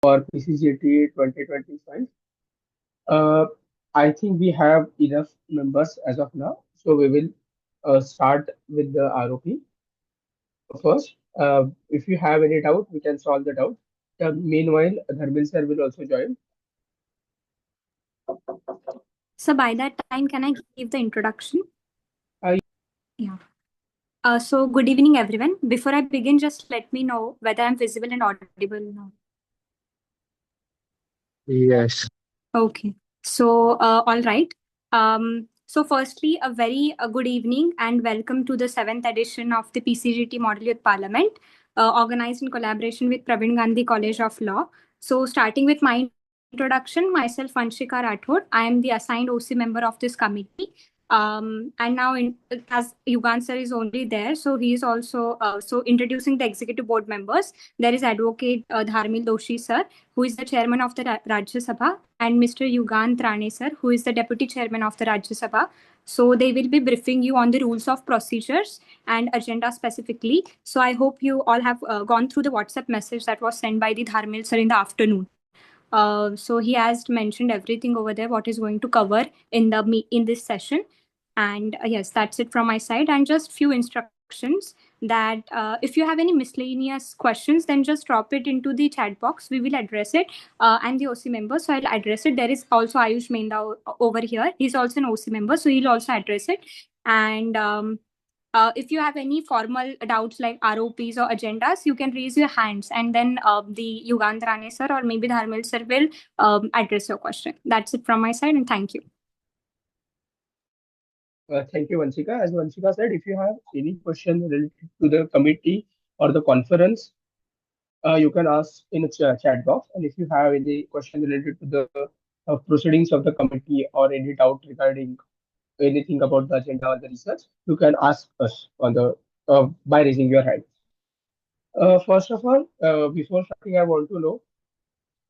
for PCGT 2025. Uh, I think we have enough members as of now, so we will start with the ROP first. If you have any doubt, we can solve the doubt. Meanwhile, Dharmil sir will also join. So by that time, can I give the introduction? Uh, Yeah. So good evening, everyone. Before I begin, just let me know whether I'm visible and audible now. Yes. Okay. So, all right. So firstly, a very good evening and welcome to the seventh edition of the PCGT Model Youth Parliament, organized in collaboration with Pravin Gandhi College of Law. So, starting with my introduction, myself Vanshika Rathod. I am the assigned OC member of this committee. And now, as Yugant sir is only there, so he is also introducing the executive board members. There is Advocate Dharmil Doshi sir, who is the chairman of the Rajya Sabha, and Mr. Yugant Rane sir, who is the deputy chairman of the Rajya Sabha. So they will be briefing you on the rules of procedures and agenda specifically. So I hope you all have gone through the WhatsApp message that was sent by the Dharmil sir in the afternoon. So he has mentioned everything over there what is going to cover in this session. And yes, that's it from my side. And just few instructions that if you have any miscellaneous questions, then just drop it into the chat box. We will address it. I'm the OC member, so I'll address it. There is also Ayush Menda over here. He's also an OC member, so he'll also address it. And if you have any formal doubts like ROPs or agendas, you can raise your hands, and then the Yugant Rane sir or maybe Dharmil sir will address your question. That's it from my side, and thank you. Thank you, Vanshika. As Vanshika said, if you have any question related to the committee or the conference, you can ask in the chat box. And if you have any question related to the proceedings of the committee or any doubt regarding anything about the agenda or the research, you can ask us on the by raising your hand. First of all, before starting, I want to know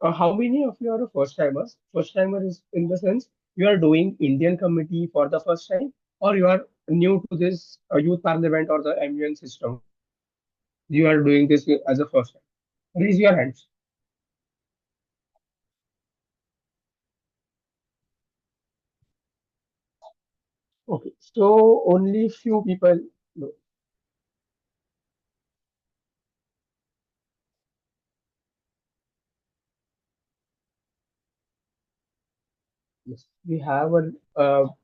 how many of you are first timers? First timer is in the sense you are doing Indian committee for the first time, or you are new to this youth parliament or the MUN system. You are doing this as a first time. Raise your hands. Okay, so only few people. No, yes, we have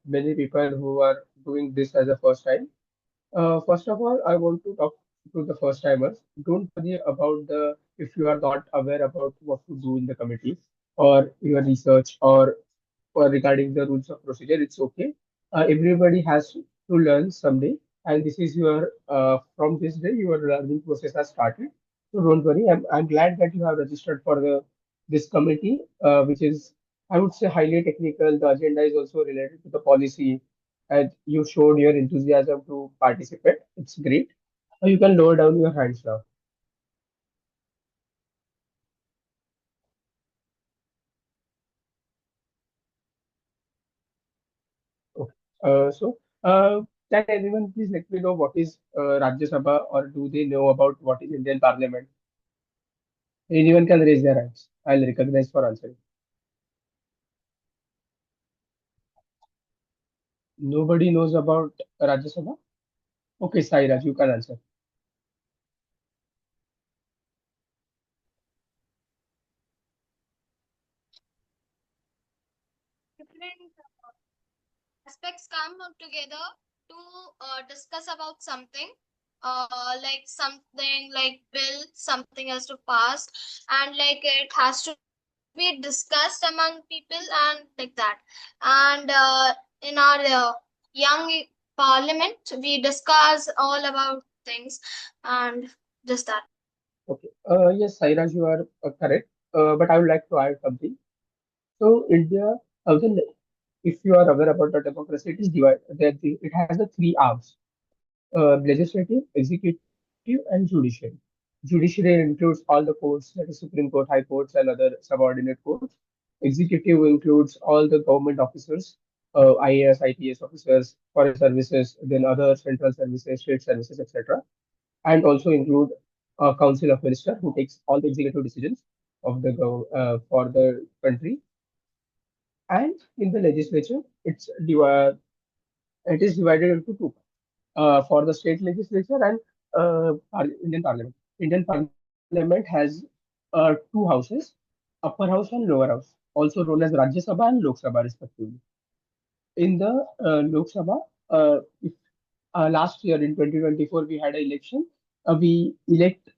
many people who are doing this as a first time. First of all, I want to talk to the first timers. Don't worry about the if you are not aware about what to do in the committee or your research or regarding the rules of procedure. It's okay. Everybody has to learn someday, and this is your from this day your learning process has started. So don't worry. I'm glad that you have registered for the this committee, which is I would say highly technical. The agenda is also related to the policy, and you showed your enthusiasm to participate. It's great. You can lower down your hands now. Okay. Can anyone please let me know what is Rajya Sabha or do they know about what is Indian Parliament? Anyone can raise their hands. I'll recognize for answering. Nobody knows about Rajya Sabha? Okay, Sairaj, you can answer. Different aspects come together to discuss about something like something like bill something has to pass and like it has to be discussed among people and like that and in our young parliament we discuss all about things and just that. Okay. Yes, Sairaj, you are correct. But I would like to add something. So India, again, if you are aware about the democracy, it is divided. It has the three arms: legislative, executive, and judiciary. Judiciary includes all the courts, that is Supreme Court, High Courts, and other subordinate courts. Executive includes all the government officers, IAS, IPS officers, foreign services, then other central services, state services, etc. And also include Council of Minister who takes all the executive decisions. of the for the country. And in the legislature, it is divided into two, for the state legislature and Indian Parliament. Indian Parliament has two houses, upper house and lower house, also known as Rajya Sabha and Lok Sabha respectively. In the Lok Sabha, if last year in 2024 we had an election, we elect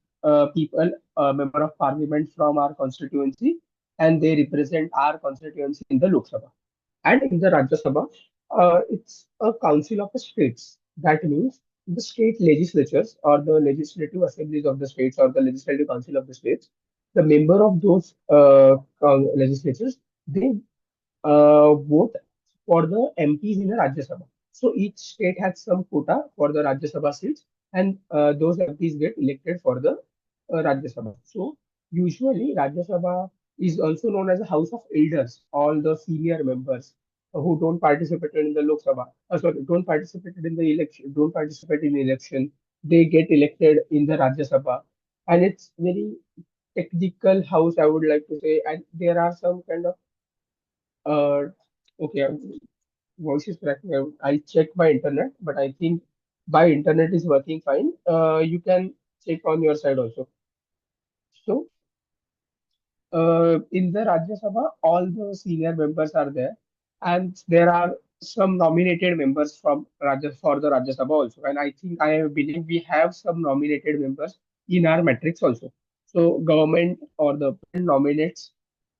people, member of parliament from our constituency, and they represent our constituency in the Lok Sabha. And in the Rajya Sabha, it's a council of the states. That means the state legislatures or the legislative assemblies of the states or the legislative council of the states, the member of those legislatures, they vote for the MPs in the Rajya Sabha. So each state has some quota for the Rajya Sabha seats, and those MPs get elected for the Rajya Sabha. So usually Rajya Sabha is also known as a House of Elders. All the senior members who don't participate in the Lok Sabha, sorry, don't participate in the election, don't participate in the election, they get elected in the Rajya Sabha, and it's very technical house, I would like to say, and there are some kind of uh, okay, voice is cracking. I checked my internet, but I think my internet is working fine. You can check on your side also. So, in the Rajya Sabha, all the senior members are there, and there are some nominated members from Rajya for the Rajya Sabha also. And I believe we have some nominated members in our matrix also. So, government or the president nominates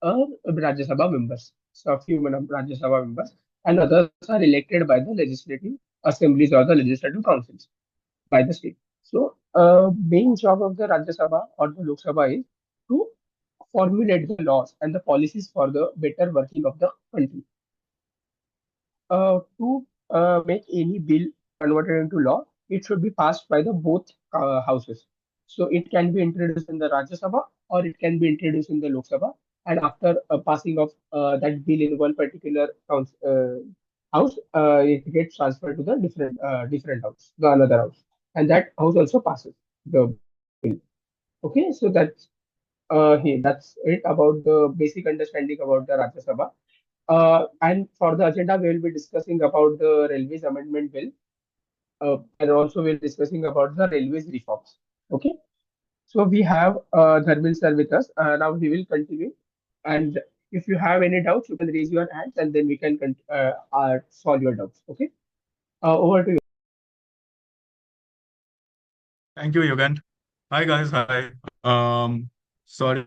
Rajya Sabha members, so a few Rajya Sabha members, and others are elected by the legislative assemblies or the legislative councils by the state. So, main job of the Rajya Sabha or the Lok Sabha is to formulate the laws and the policies for the better working of the country. To make any bill converted into law, it should be passed by the both houses. So it can be introduced in the Rajya Sabha or it can be introduced in the Lok Sabha. And after passing of that bill in one particular house, it gets transferred to the different house, the another house, and that house also passes the bill. Okay, so that's it about the basic understanding about the Rajya Sabha. And for the agenda, we will be discussing about the Railways Amendment Bill, and also we'll discussing about the railways reforms. Okay, so we have Dharmil sir with us. Now he will continue, and if you have any doubts, you can raise your hands, and then we can solve your doubts. Okay, over to you. Thank you, Yugant. Hi, guys. Hi. Sorry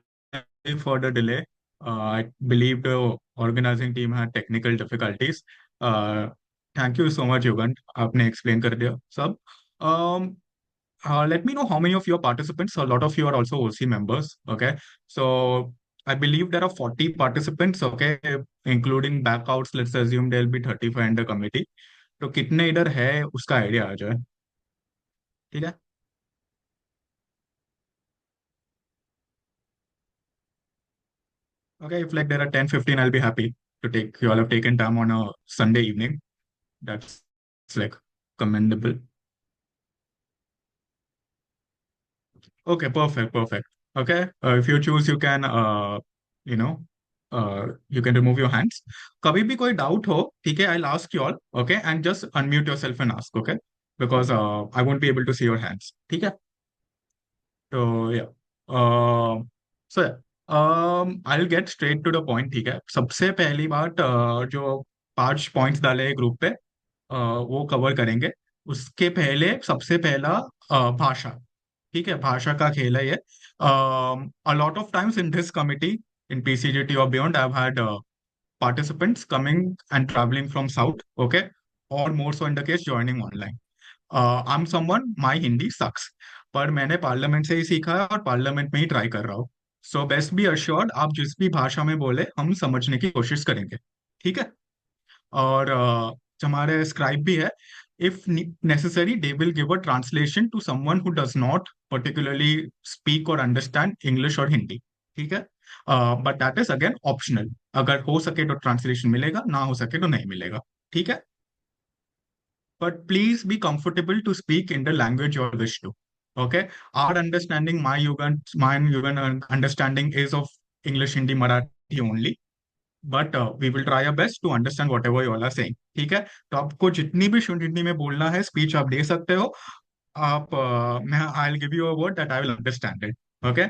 for the delay. I believe the organizing team had technical difficulties. Uh, Thank you so much, Yugant. आपने explain कर दिया सब. Um, Let me know how many of your participants. A lot of you are also OC members. Okay, so I believe there are 40 participants. Okay, including backouts. Let's assume there'll be 35 in the committee. तो कितने इधर है उसका idea आ जाए. ठीक है. Okay, if like there are 10, 15, I'll be happy to take. You all have taken time on a Sunday evening. That's like commendable. Okay, perfect, perfect. Okay, if you choose, you can, you know, you can remove your hands. कभी भी कोई doubt हो, ठीक है, I'll ask you all, okay, and just unmute yourself and ask, okay, because I won't be able to see your hands, ठीक है? So yeah, so yeah, I'll get straight to the point, ठीक है? सबसे पहली बात जो 5 points डाले हैं ग्रुप पे वो कवर करेंगे. उसके पहले सबसे पहला भाषा. ठीक है, भाषा का खेल है ये. A lot of times in this committee, in PCGT or beyond, I've had participants coming and traveling from South, okay, or more so in the case joining online. I'm someone, my Hindi sucks, पर मैंने parliament से ही सीखा है और parliament में ही try कर रहा हूँ. सो बेस्ट बी अश्योर्ड, आप जिस भी भाषा में बोले हम समझने की कोशिश करेंगे. ठीक है. और हमारे स्क्राइब भी है. If necessary they will give a translation to someone who does not particularly speak और अंडरस्टैंड इंग्लिश और हिंदी. ठीक है. But that is again optional. अगर हो सके तो ट्रांसलेशन मिलेगा, ना हो सके तो नहीं मिलेगा. ठीक है. But please be comfortable to speak in the language you wish to. Okay, our understanding, my Yugan understanding is of English, Hindi, Marathi only. But we will try our best to understand whatever you all are saying. ठीक है, तो आपको जितनी भी शुद्ध हिंदी में बोलना है स्पीच आप दे सकते हो. आप मैं आई will give you a word that I will understand it. Okay.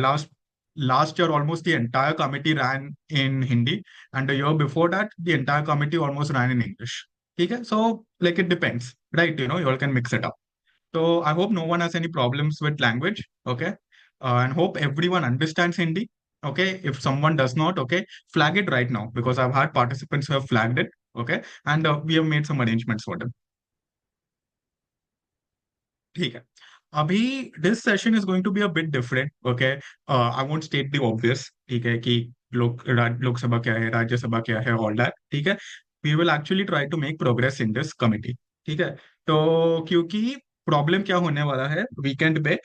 Last last year almost the entire committee ran in Hindi, and the year before that the entire committee almost ran in English. ठीक है, so like it depends, right? You know, you all can mix it up. So I hope no one has any problems with language, okay? And hope everyone understands Hindi, okay? If someone does not, okay, flag it right now, because I've had participants who have flagged it, okay? And we have made some arrangements for them. ठीक है. अभी this session is going to be a bit different, okay? I won't state the obvious, ठीक है, कि लोकसभा क्या है, राज्यसभा क्या है, all that, ठीक है? We will actually try to make progress in this committee, ठीक है? तो क्योंकि प्रॉब्लम क्या होने वाला है वीकेंड पे,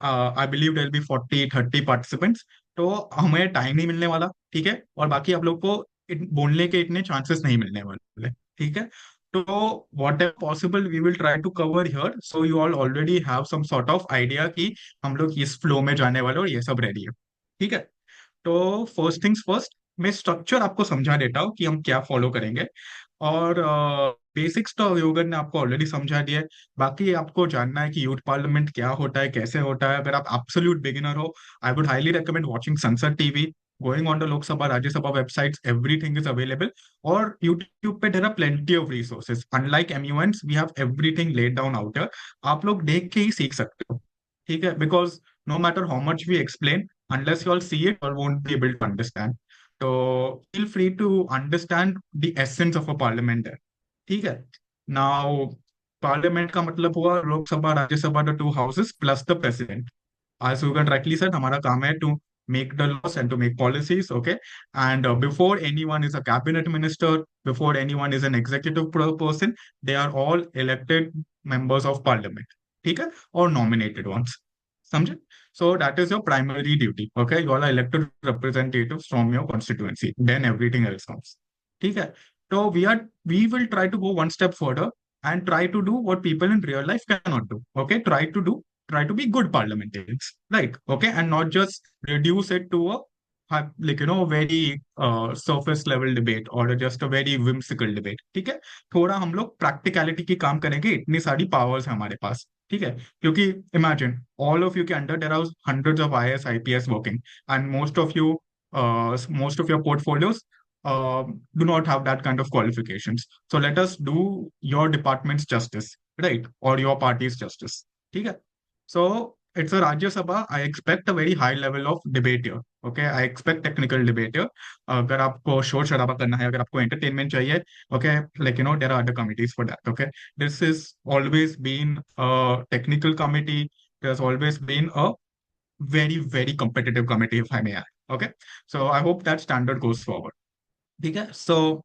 I believe there be 40-30 participants. तो हमें टाइम नहीं मिलने वाला, ठीक है, और बाकी आप लोग को बोलने के इतने चांसेस नहीं मिलने वाले, ठीक है. तो whatever possible we will try to cover here, so you all already have some sort of idea कि हम लोग इस फ्लो में जाने वाले और ये सब रेडी है. ठीक है, तो फर्स्ट थिंग्स फर्स्ट, मैं स्ट्रक्चर आपको समझा देता हूँ कि हम क्या फॉलो करेंगे. और बेसिक्स तो योगन ने आपको ऑलरेडी समझा दिया है. बाकी आपको जानना है कि यूथ पार्लियामेंट क्या होता है, कैसे होता है. अगर आप एब्सोल्यूट बिगिनर हो, I would highly recommend watching Sansad TV, going on the Lok Sabha Rajya Sabha websites, everything is available. और यूट्यूब पे there are plenty of resources. Unlike MUNs we have everything laid down out here. आप लोग देख के ही सीख सकते हो, ठीक है, because no matter how much we explain, unless you all see it, you all won't be able to understand. So feel free to understand the essence of a parliament there. ठीक है. Now parliament का मतलब हुआ Lok Sabha Rajya Sabha, the two houses plus the president. As Yugant rightly said, हमारा काम है to make the laws and to make policies, okay? And before anyone is a cabinet minister, before anyone is an executive person, they are all elected members of parliament, ठीक है, or nominated ones. समझे? So that is your primary duty, okay? You all are elected representatives from your constituency. Then everything else comes. ठीक है? So we will try to go one step further and try to do what people in real life cannot do. Okay? Try to be good parliamentarians, right? Okay, and not just reduce it to a like very surface level debate or just a very whimsical debate. ठीक है, थोड़ा हम लोग practicality की काम करेंगे. इतनी सारी पावर्स है हमारे पास, ठीक है, क्योंकि इमेजिन ऑल ऑफ यू के under there are hundreds of IAS IPS working, and most of your portfolios do not have that kind of qualifications. So let us do your department's justice, right, or your party's justice. ठीक है. So it's a Rajya Sabha. I expect a very high level of debate here. Okay, I expect technical debate here. अगर आपको शोर शराबा करना है, अगर आपको entertainment चाहिए, okay, like there are other committees for that. Okay, this has always been a technical committee. There's always been a very very competitive committee, if I may add. Okay, so I hope that standard goes forward. ठीक है. So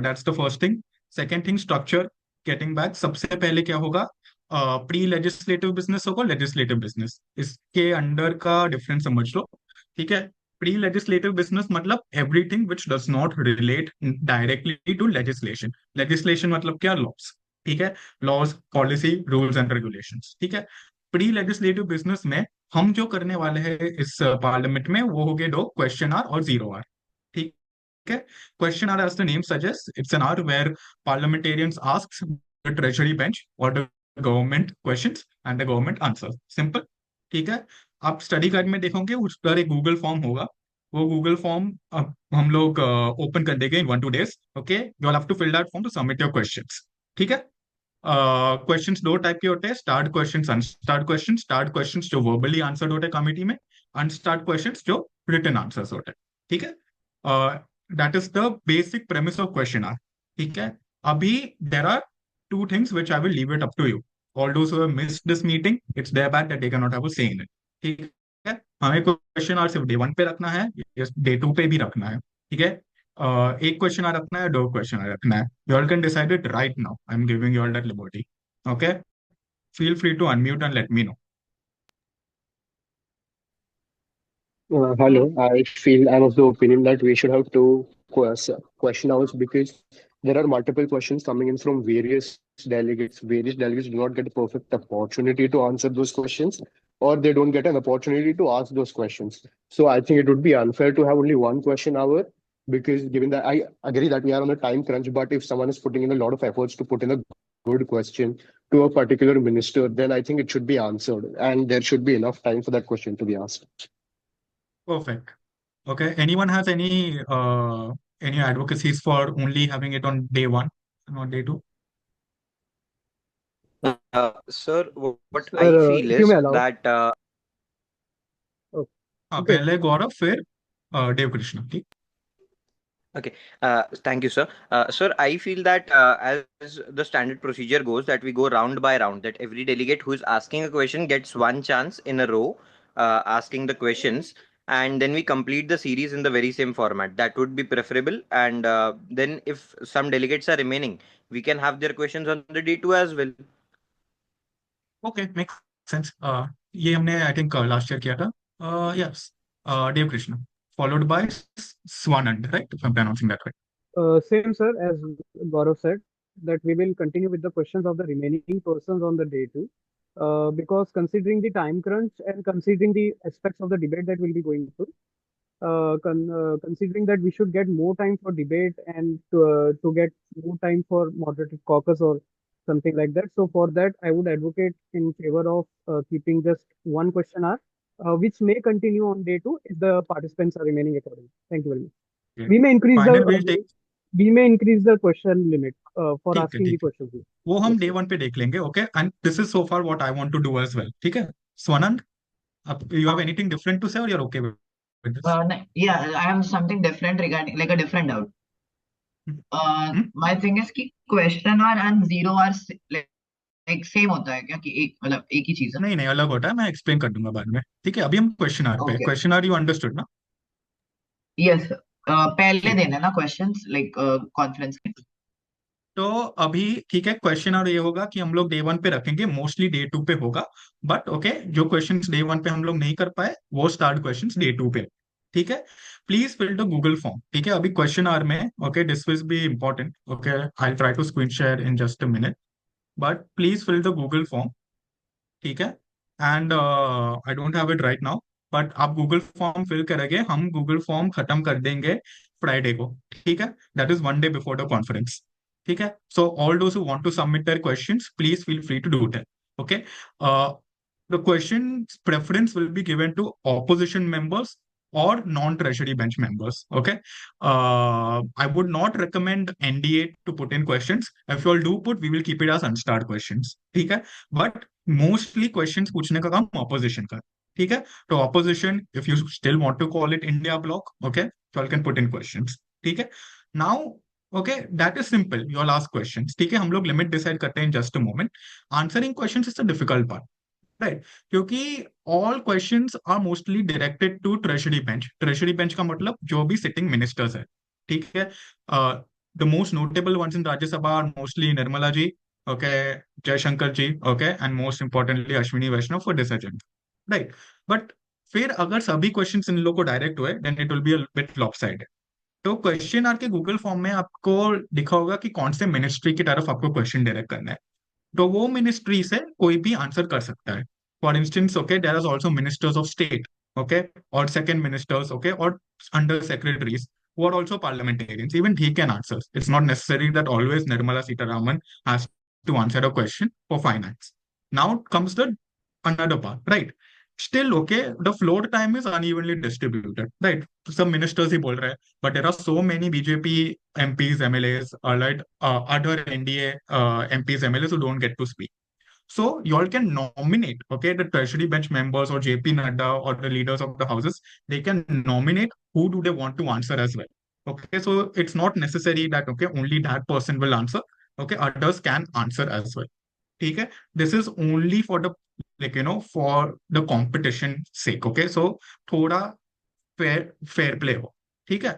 that's the first thing. Second thing, structure. Getting back, सबसे पहले क्या होगा, pre legislative business होगा, legislative business. इसके under का difference समझ लो, ठीक है. प्री लेजिस्लेटिव बिजनेस मतलब everything which does not relate directly to legislation. Legislation मतलब क्या, लॉस, ठीक है, laws, policy, rules and regulations. ठीक है. प्री लेजिस्लेटिव बिजनेस में हम जो करने वाले हैं इस पार्लियामेंट में वो हो गए दो, क्वेश्चन आर और जीरो आर. ठीक है. Question hour, as the name suggests, it's an hour where parliamentarians ask the treasury bench or the government questions and the government answers. Simple. ठीक है. आप स्टडी गाइड में देखोगे उस पर एक गूगल फॉर्म होगा. वो गूगल फॉर्म हम लोग ओपन कर देंगे इन 1-2 days. Okay, you have to fill that form to submit your questions. ठीक है. क्वेश्चंस दो टाइप के होते हैं, starred questions, unstarred questions. Starred questions जो वर्बली आंसर्ड होते हैं कमेटी में, अनस्टार्ट क्वेश्चंस जो रिटन आंसर्स होते हैं. ठीक है. That is the basic premise of question hour. ठीक है. अभी there are two things which I will leave it up to you. All those who have missed this meeting, it's their bad that they cannot have a say in it. ठीक है. हमें question our सिर्फ day 1 पे रखना है, day 2 पे भी रखना है. ठीक है. एक क्वेश्चन आवर रखना है, दो क्वेश्चन आवर रखना है. You all can decide it right now. I'm giving you all that liberty. Okay. Feel free to unmute and let me know. Hello, I feel I'm of the opinion that we should have two question hours because there are multiple questions coming in from various delegates. Various delegates do not get a perfect opportunity to answer those questions. or they don't get an opportunity to ask those questions. So I think it would be unfair to have only one question hour, because given that I agree that we are on a time crunch, but if someone is putting in a lot of efforts to put in a good question to a particular minister, then I think it should be answered and there should be enough time for that question to be asked. Perfect. Okay. Anyone has any advocacies for only having it on day one and on day two? Sir, what I Sir, feel if you is may allow. that Oh, हाँ okay. पहले गौरव फिर देव कृष्ण ठीक okay, thank you, sir. Sir, I feel that as the standard procedure goes, that we go round by round, that every delegate who is asking a question gets one chance in a row asking the questions, and then we complete the series in the very same format. That would be preferable. And then, if some delegates are remaining, we can have their questions on the day two as well. Okay make sense ये हमने I think last year किया था yes Dev Krishna followed by Swanand, right? If I'm pronouncing that right. Same, sir, as Gaurav said, that we will continue with the questions of the remaining persons on the day too. Because considering the time crunch and considering the aspects of the debate that we'll be going through, considering that we should get more time for debate and to get more time for moderated caucus or something like that. So for that, I would advocate in favor of keeping just one question hour, which may continue on day two if the participants are remaining accordingly. Thank you very much. Okay. We may increase Final we'll take we may increase the question limit for ठीक है asking the ठीक है questions. वो हम Yes, day sir. One पे देख लेंगे okay and this is so far what I want to do as well ठीक है Swanand, you have anything different to say or you're okay with this? Yeah, I have something different regarding like a different doubt. Hmm? Hmm? My thing is कि question hour and zero hour like same होता है क्या कि एक मतलब एक ही चीज है? नहीं नहीं अलग होता है मैं एक्सप्लेन कर दूंगा बाद में ठीक है अभी हम क्वेश्चन आर पे Okay. Question hour you understood ना Yes. पहले ठीक देना है ना questions like conference के. तो अभी ठीक है क्वेश्चन और ये होगा कि हम लोग डे वन पे रखेंगे मोस्टली डे टू पे होगा बट ओके जो क्वेश्चंस डे वन पे हम लोग नहीं कर पाए वो स्टार्ट क्वेश्चंस डे टू पे ठीक है please fill the Google form ठीक है अभी क्वेश्चन आर में okay this will be important okay I try to screen share in just a minute but please fill the Google form ठीक है and I don't have it right now but आप Google form fill करेंगे हम Google form खत्म कर देंगे Friday को ठीक है that is one day before the conference ठीक है so all those who want to submit their questions please feel free to do that okay the question preference will be given to opposition members or non-treasury bench members. Okay. I would not recommend NDA to put in questions. If you all do put, we will keep it as unstarred questions. ठीक है. But mostly questions पूछने का काम opposition का. ठीक है. तो opposition, if you still want to call it India block, okay, you all can put in questions. ठीक है. Now, okay, that is simple. You all ask questions. ठीक है. हम लोग limit decide करते हैं in just a moment. Answering questions is the difficult part. Right क्योंकि all questions are mostly directed to treasury bench का मतलब जो भी सिटिंग मिनिस्टर्स है ठीक है the most notable ones in Rajya Sabha are mostly Nirmala ji okay Jaishankar ji okay and most importantly Ashwini Vaishnaw for this agenda right but फिर अगर सभी क्वेश्चन इन लोग को डायरेक्ट हुए then it will be a bit lopsided तो क्वेश्चन आर के गूगल फॉर्म में आपको लिखा होगा कि कौन से मिनिस्ट्री की तरफ आपको क्वेश्चन डायरेक्ट करना है तो वो मिनिस्ट्री से कोई भी आंसर कर सकता है for instance okay there are also ministers of state okay और सेकंड मिनिस्टर्स ओके और under secretaries who are also parliamentarians even he can answer it's not necessary that always Nirmala Sitaraman has to answer a question for finance now comes the another part right still okay the floor time is unevenly distributed right some ministers ही बोल रहे हैं but there are so many BJP MPs MLAs like other NDA MPs MLAs who don't get to speak so you all can nominate, okay, the treasury bench members or JP Nadda or the leaders of the houses. They can nominate who do they want to answer as well. Okay, so it's not necessary that okay only that person will answer. Okay, others can answer as well. Okay, this is only for the like for the competition sake. Okay, so थोड़ा fair play हो ठीक है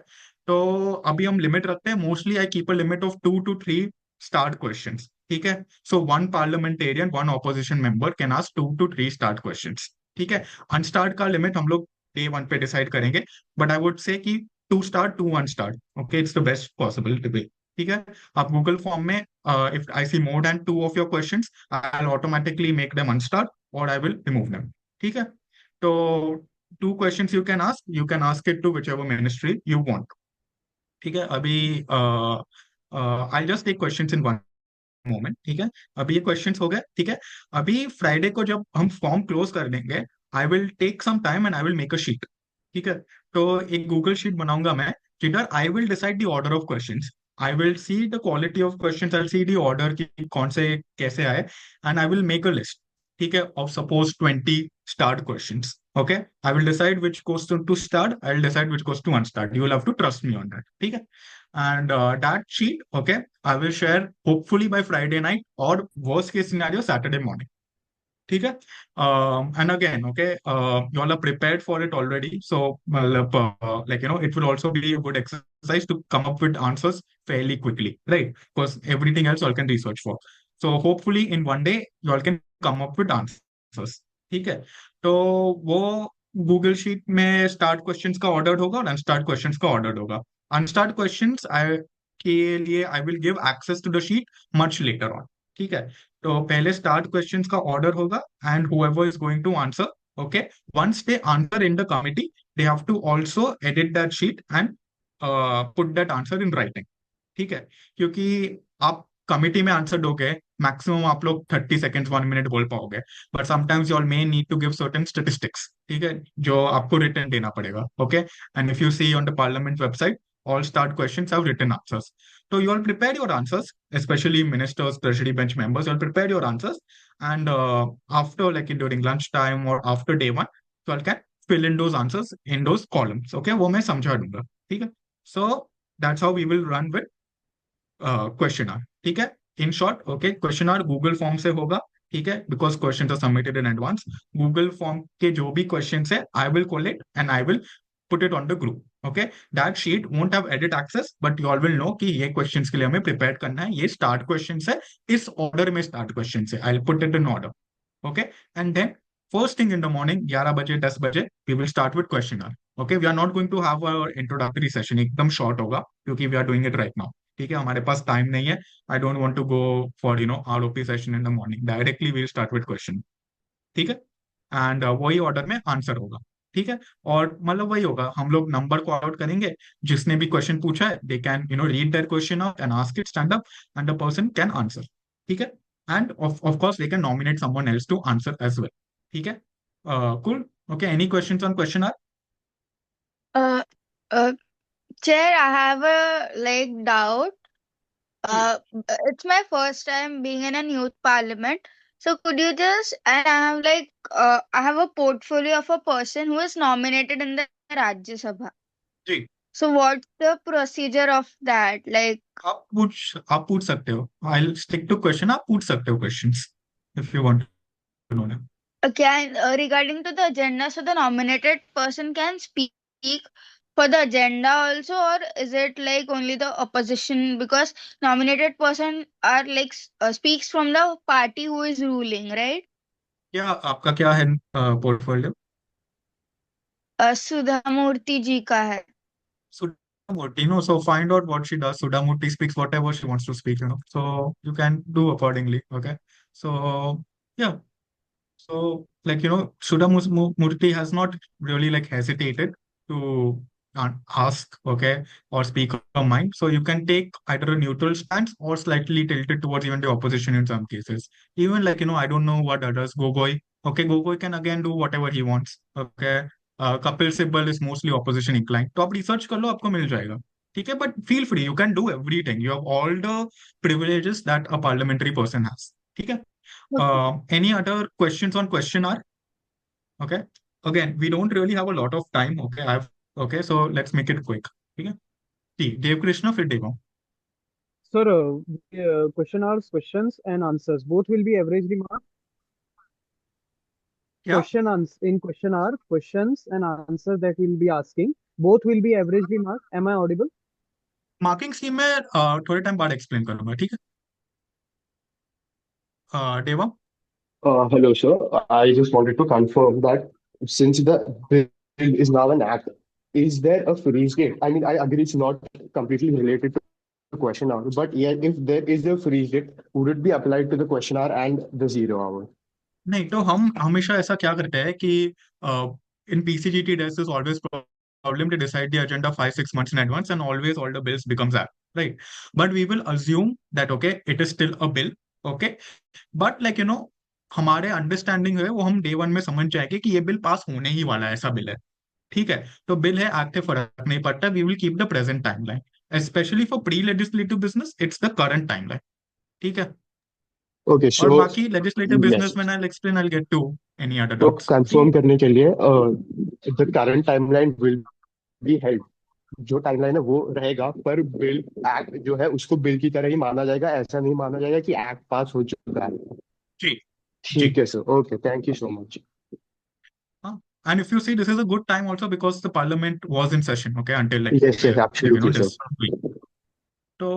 तो अभी हम limit रखते हैं mostly I keep a limit of 2 to 3 starred questions ठीक है so one parliamentarian one opposition member can ask 2 to 3 starred questions ठीक है अनस्टार्ट का लिमिट हम लोग डे वन पे डिसाइड करेंगे बट आई वुड से कि 2 start 2 1 start okay it's the best possible to B ठीक है आप गूगल फॉर्म में if I see more than 2 of your questions I will automatically make them unstarred और I will remove them ठीक है, तो 2 questions you can ask it to whichever ministry you want. ठीक है, अभी I just take questions in one moment. ठीक है, अभी ये क्वेश्चंस हो गए। ठीक है, अभी फ्राइडे को जब हम फॉर्म क्लोज कर देंगे, I will take some time and I will make a sheet. ठीक है, तो एक गूगल शीट बनाऊंगा मैं, जिधर I will decide the order of questions. I will see the quality of questions, I will see the order की कौन से कैसे आए, and I will make a list. ठीक है, of suppose 20 start questions. Okay, I will decide which goes to start. I will decide which goes to unstart. You will have to trust me on that. ठीक है, and that sheet, okay, I will share hopefully by Friday night or worst case scenario Saturday morning. ठीक है, and again, okay, you all are prepared for it already, so like it will also be a good exercise to come up with answers fairly quickly, right? Because everything else you all can research for. So hopefully in one day you all can come up with answers. ठीक है, तो वो Google sheet में starred questions का order होगा और unstarred questions का order होगा। अनस्टार्ट क्वेश्चंस आई के लिए I will give access to the sheet much later on. ठीक है, तो पहले स्टार्ट क्वेश्चंस का ऑर्डर होगा, and whoever is going to answer, okay, once they answer in the committee, they have to also edit that sheet and put that answer in writing. ठीक है, क्योंकि आप कमिटी में आंसर दोगे, maximum आप लोग 30 seconds 1 minute बोल पाओगे, but sometimes you all may need to give certain statistics. ठीक है, जो आपको रिटर्न देना पड़ेगा। Okay, and if you see on the parliament website, all start questions have written answers. So you all prepare your answers, especially ministers, treasury bench members. You all prepare your answers, and after, like during lunchtime or after day one, you all can fill in those answers in those columns. Okay, वो मैं समझा दूंगा। ठीक है, so that's how we will run with question hour. ठीक है, in short, okay, question hour Google form से होगा। ठीक है, because question hour submitted in advance. Google form के जो भी क्वेश्चन है, I will collect and I will put it on the group. Okay, that sheet won't have edit access, but you all will know कि ये questions के लिए हमें prepare करना है, ये start questions है, इस order में start questions है। I'll put it in order. Okay, and then first thing in the morning 11 बजे 10 बजे we will start with question hour. Okay, we are not going to have our introductory session, एकदम short होगा क्योंकि we are doing it right now. ठीक है, हमारे पास time नहीं है। I don't want to go for ROP session in the morning, directly we start with question. ठीक है, एंड वही ऑर्डर में आंसर होगा। ठीक है, और मतलब वही होगा, हम लोग नंबर को आउट करेंगे, जिसने भी क्वेश्चन पूछा है they can read their question out and ask it stand up, and the person can answer. ठीक है, and of course they can nominate someone else to answer as well. ठीक है, cool. Okay, any questions on question hour? Uh, uh, Chair, I have a doubt. It's my first time being in a youth parliament. So could you just, and I have I have a portfolio of a person who is nominated in the Rajya Sabha. जी, So what's the procedure of that? आप पूछ सकते हो। I stick to question, आप पूछ सकते हो questions if you want to know ना। Can regarding to the agenda, so the nominated person can speak for the agenda also, or is it only the opposition? Because nominated person are speaks from the party who is ruling, right? क्या आपका क्या है portfolio? सुधा मूर्ति जी का है। Sudhamurti, so find out what she does. Sudhamurti speaks whatever she wants to speak, so you can do accordingly. Okay, so yeah, so Sudhamurti has not really hesitated to ask, okay, or speak her mind. So you can take either a neutral stance or slightly tilted towards even the opposition in some cases. Even I don't know what others. Gogoi, okay, Gogoi can again do whatever he wants. Okay, Kapil Sibal is mostly opposition incline, तो आप research कर लो, आपको मिल जाएगा। ठीक है, but feel free, you can do everything, you have all the privileges that a parliamentary person has. ठीक है, any other questions on question hour? Okay, again we don't really have a lot of time. Okay, I have, okay, so let's make it quick. ठीक है, जी, देव कृष्ण फिर Devam. Sir, question hours, questions and answers both will be averagely marked. क्या In question hour, questions and answers that we'll be asking both will be averagely marked. Am I audible? Marking scheme में थोड़े time बाद explain करूंगा। ठीक है, देवम। Hello, sir. I just wanted to confirm that since the bill is now an act, is there a freeze date? I mean, I agree it's not completely related to the question hour, but yeah, if there is a freeze date, would it be applied to the question hour and the 0 hour? नहीं तो हम हमेशा ऐसा क्या करते हैं कि in PCGT there is always problem to decide the agenda 5 6 months in advance and always all the bills becomes act, right? But we will assume that okay it is still a bill, okay, but like हमारे understanding है वो हम day one में समझ जाएंगे कि ये bill pass होने ही वाला है, ऐसा बिल है, ठीक है। तो बिल है, एक्ट है, फर्क नहीं पड़ता, we will keep the present timeline, specially for pre legislative business it's the current timeline, ठीक है। ओके और सो बाकी लेजिस्लेटिव यस, बिजनेस में I explain, I get to any other तो डाउट्स, ठीक कंफर्म है। करने के लिए the current timeline will be held, जो टाइमलाइन है वो रहेगा, पर बिल एक्ट जो है उसको बिल की तरह ही माना जाएगा, ऐसा नहीं माना जाएगा कि एक्ट पास हो चुका है। जी जी। ठीक है sir, okay, thank you so much. And if you see, this is a good time also because the parliament was in session, okay, until yes yes, absolutely sir. this week. So,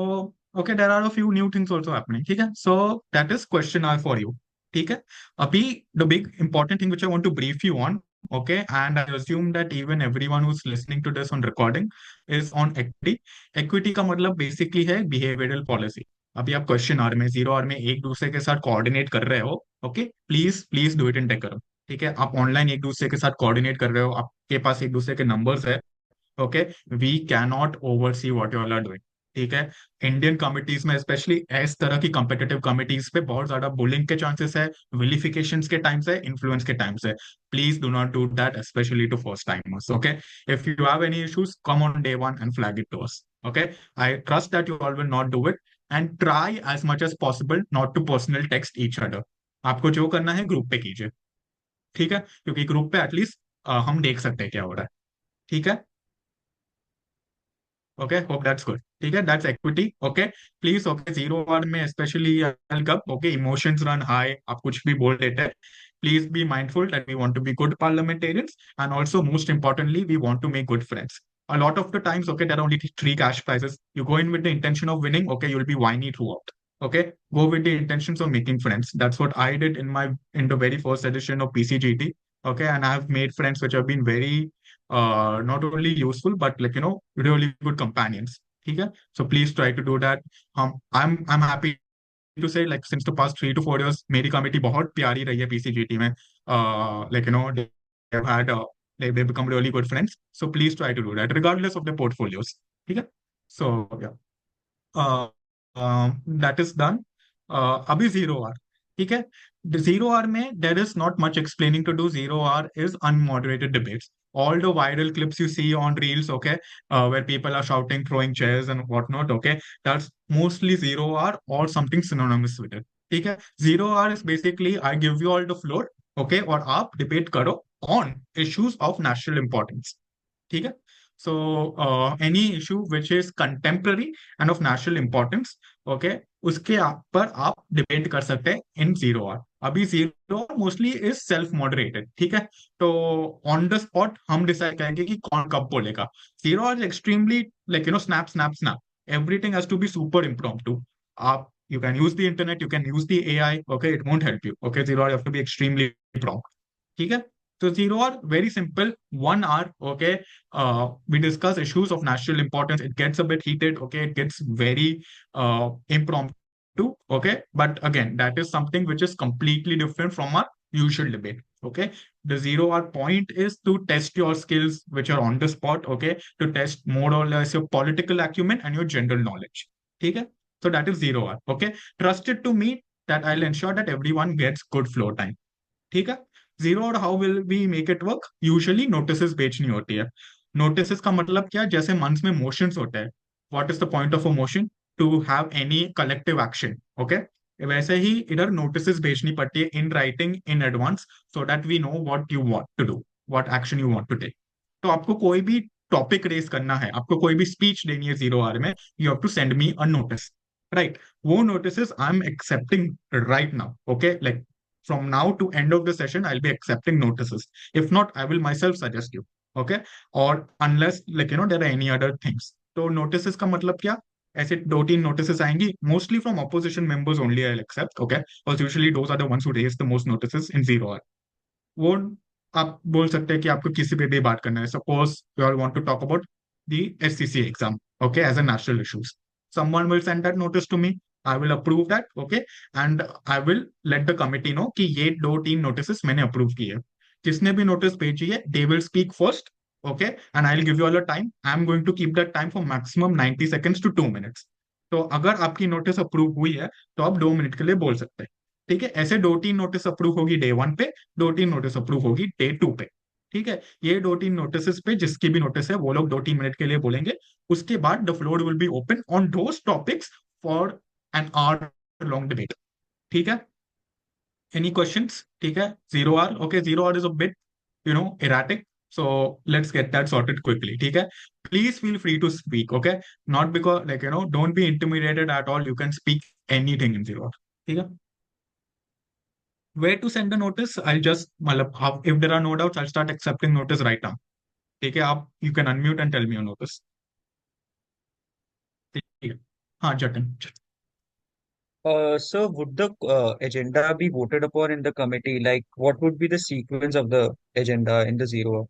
okay, there are a few new things also happening, ठीक है। So that is question R for you, ठीक है। अभी the big important thing which I want to brief you on, okay, and I assume that even everyone who's listening to this on recording is on equity. Equity का मतलब basically है behavioral policy। अभी आप question hour में, zero hour में एक दूसरे के साथ कोऑर्डिनेट कर रहे हो, okay, please please do it in decorum, ठीक है। आप ऑनलाइन एक दूसरे के साथ कोऑर्डिनेट कर रहे हो, आपके पास एक दूसरे के नंबर्स है, okay, we can not oversee what you all are doing, ठीक है। इंडियन कमिटीज में स्पेशली इस तरह की कम्पिटेटिव कमिटीज पे बहुत ज्यादा बुलिंग के चांसेस है, विलिफिकेशंस के टाइम्स है, इन्फ्लुएंस के टाइम्स है। Please do not do that, specially to first timers, okay. If you have any issues, come on day one and flag it to us, okay. I trust that you all will not do it and try as much as possible not to personal text each other. आपको जो करना है group पे कीजिए, ठीक है, क्योंकि group पे एटलीस्ट हम देख सकते हैं क्या हो रहा है, ठीक है। ओके, होप दैट्स गुड, ठीक है, that's equity, okay. Please, okay, zero hour में स्पेशली कब, ओके, इमोशंस रन हाई, आप कुछ भी बोल देते हैं, please be mindful that we want to be good parliamentarians and also most importantly we want to make good friends. A lot of the times, okay, there are only three cash prizes. You go in with the intention of winning, okay, you'll be whiny throughout, okay. Go with the intentions of making friends. That's what I did in the very first edition of PCGT, okay, and I have made friends which have been very not only useful but like really good companions, ठीक है। So please try to do that. I'm happy to say like since the past 3 to 4 years मेरी committee बहुत प्यारी रही है पीसीजीटी में, they have had they become really good friends, so please try to do that regardless of the portfolios, ठीक है। So yeah, that is done. अभी zero hour, ठीक है। जीरो आर में there is not much explaining to do, zero hour is unmoderated debates, all the viral clips you see on reels, okay, where people are shouting, throwing chairs and whatnot, okay, that's mostly zero hour or something synonymous with it, ठीक है। Zero hour is basically I give you all the floor, okay, और आप debate करो on issues of national importance, ठीक है। So any issue which is contemporary and of national importance, okay, उसके पर आप डिबेट कर सकते हैं इन जीरो आवर। अभी zero mostly is self moderated, ठीक है। तो ऑन द स्पॉट हम डिसाइड करेंगे कि कौन कब बोलेगा। Zero hour is extremely like snap snap snap, everything has to be super impromptu. आप you can use the internet, you can use the AI, okay, it won't help you, okay, zero hour you have to be extremely prompt, ठीक है। तो zero hour very simple, 1 hour, okay, we discuss issues of national importance. It gets a bit heated, okay, it gets very impromptu, okay, but again that is something which is completely different from our usual debate, okay. The zero hour point is to test your skills which are on the spot, okay, to test more or less your political acumen and your general knowledge, okay. So that is zero hour, okay. Trust it to me that I'll ensure that everyone gets good floor time, ठीक है। Zero, और how will we make it work, usually notice बेचनी होती है। Notice का मतलब क्या, जैसे मंथ्स में मोशंस होते हैं, what is the point of a motion, to have any collective action, okay, वैसे ही इधर नोटिस भेजनी पड़ती है in writing in advance, so that we know what you want to do, what action you want to take. तो आपको कोई भी टॉपिक रेस करना है, आपको कोई भी स्पीच देनी है जीरो आवर में, you have to send me a notice, right. वो notice I am accepting right now, okay, like from now to end of the session I'll be accepting notices. If not, I will myself suggest you, okay, or unless like there are any other things. तो notices का मतलब क्या, ऐसे 2-3 notices आएंगी, mostly from opposition members only I'll accept, okay, because usually those are the ones who raise the most notices in zero hour. वो आप बोल सकते हैं कि आपको किसी पे भी बात करना है, suppose you all want to talk about the SCC exam, okay, as a national issues, someone will send that notice to me, I will approve that, okay, and I will let the committee know कि ये 2-3 notices मैंने approve किए. जिसने भी notice भेजी है, they will speak first, okay, and I'll give you all a time. I'm going to keep that time for maximum 90 seconds to 2 minutes. तो अगर आपकी नोटिस अप्रूव हुई है तो आप 2 मिनट के लिए बोल सकते हैं. ठीक है, ऐसे 2-3 नोटिस अप्रूव होगी डे 1 पे, 2-3 नोटिस अप्रूव होगी डे 2 पे. ठीक है, ये 2-3 नोटिस पे जिसकी भी नोटिस है वो लोग 2-3 मिनट के लिए बोलेंगे. उसके बाद the floor will be open on those topics for an hour long debate. ठीक है, एनी क्वेश्चंस? ठीक है, 0 hour. Okay, 0 hour is a bit erratic, so let's get that sorted quickly. ठीक है, please feel free to speak, okay, not because like don't be intimidated at all. You can speak anything in 0 hour. ठीक है, where to send the notice? I'll just मतलब if there are no doubts, I'll start accepting notice right now. ठीक है, आप you can unmute and tell me your notice. ठीक है, हाँ जतन. Sir, would the agenda be voted upon in the committee? Like, what would be the sequence of the agenda in the 0 hour?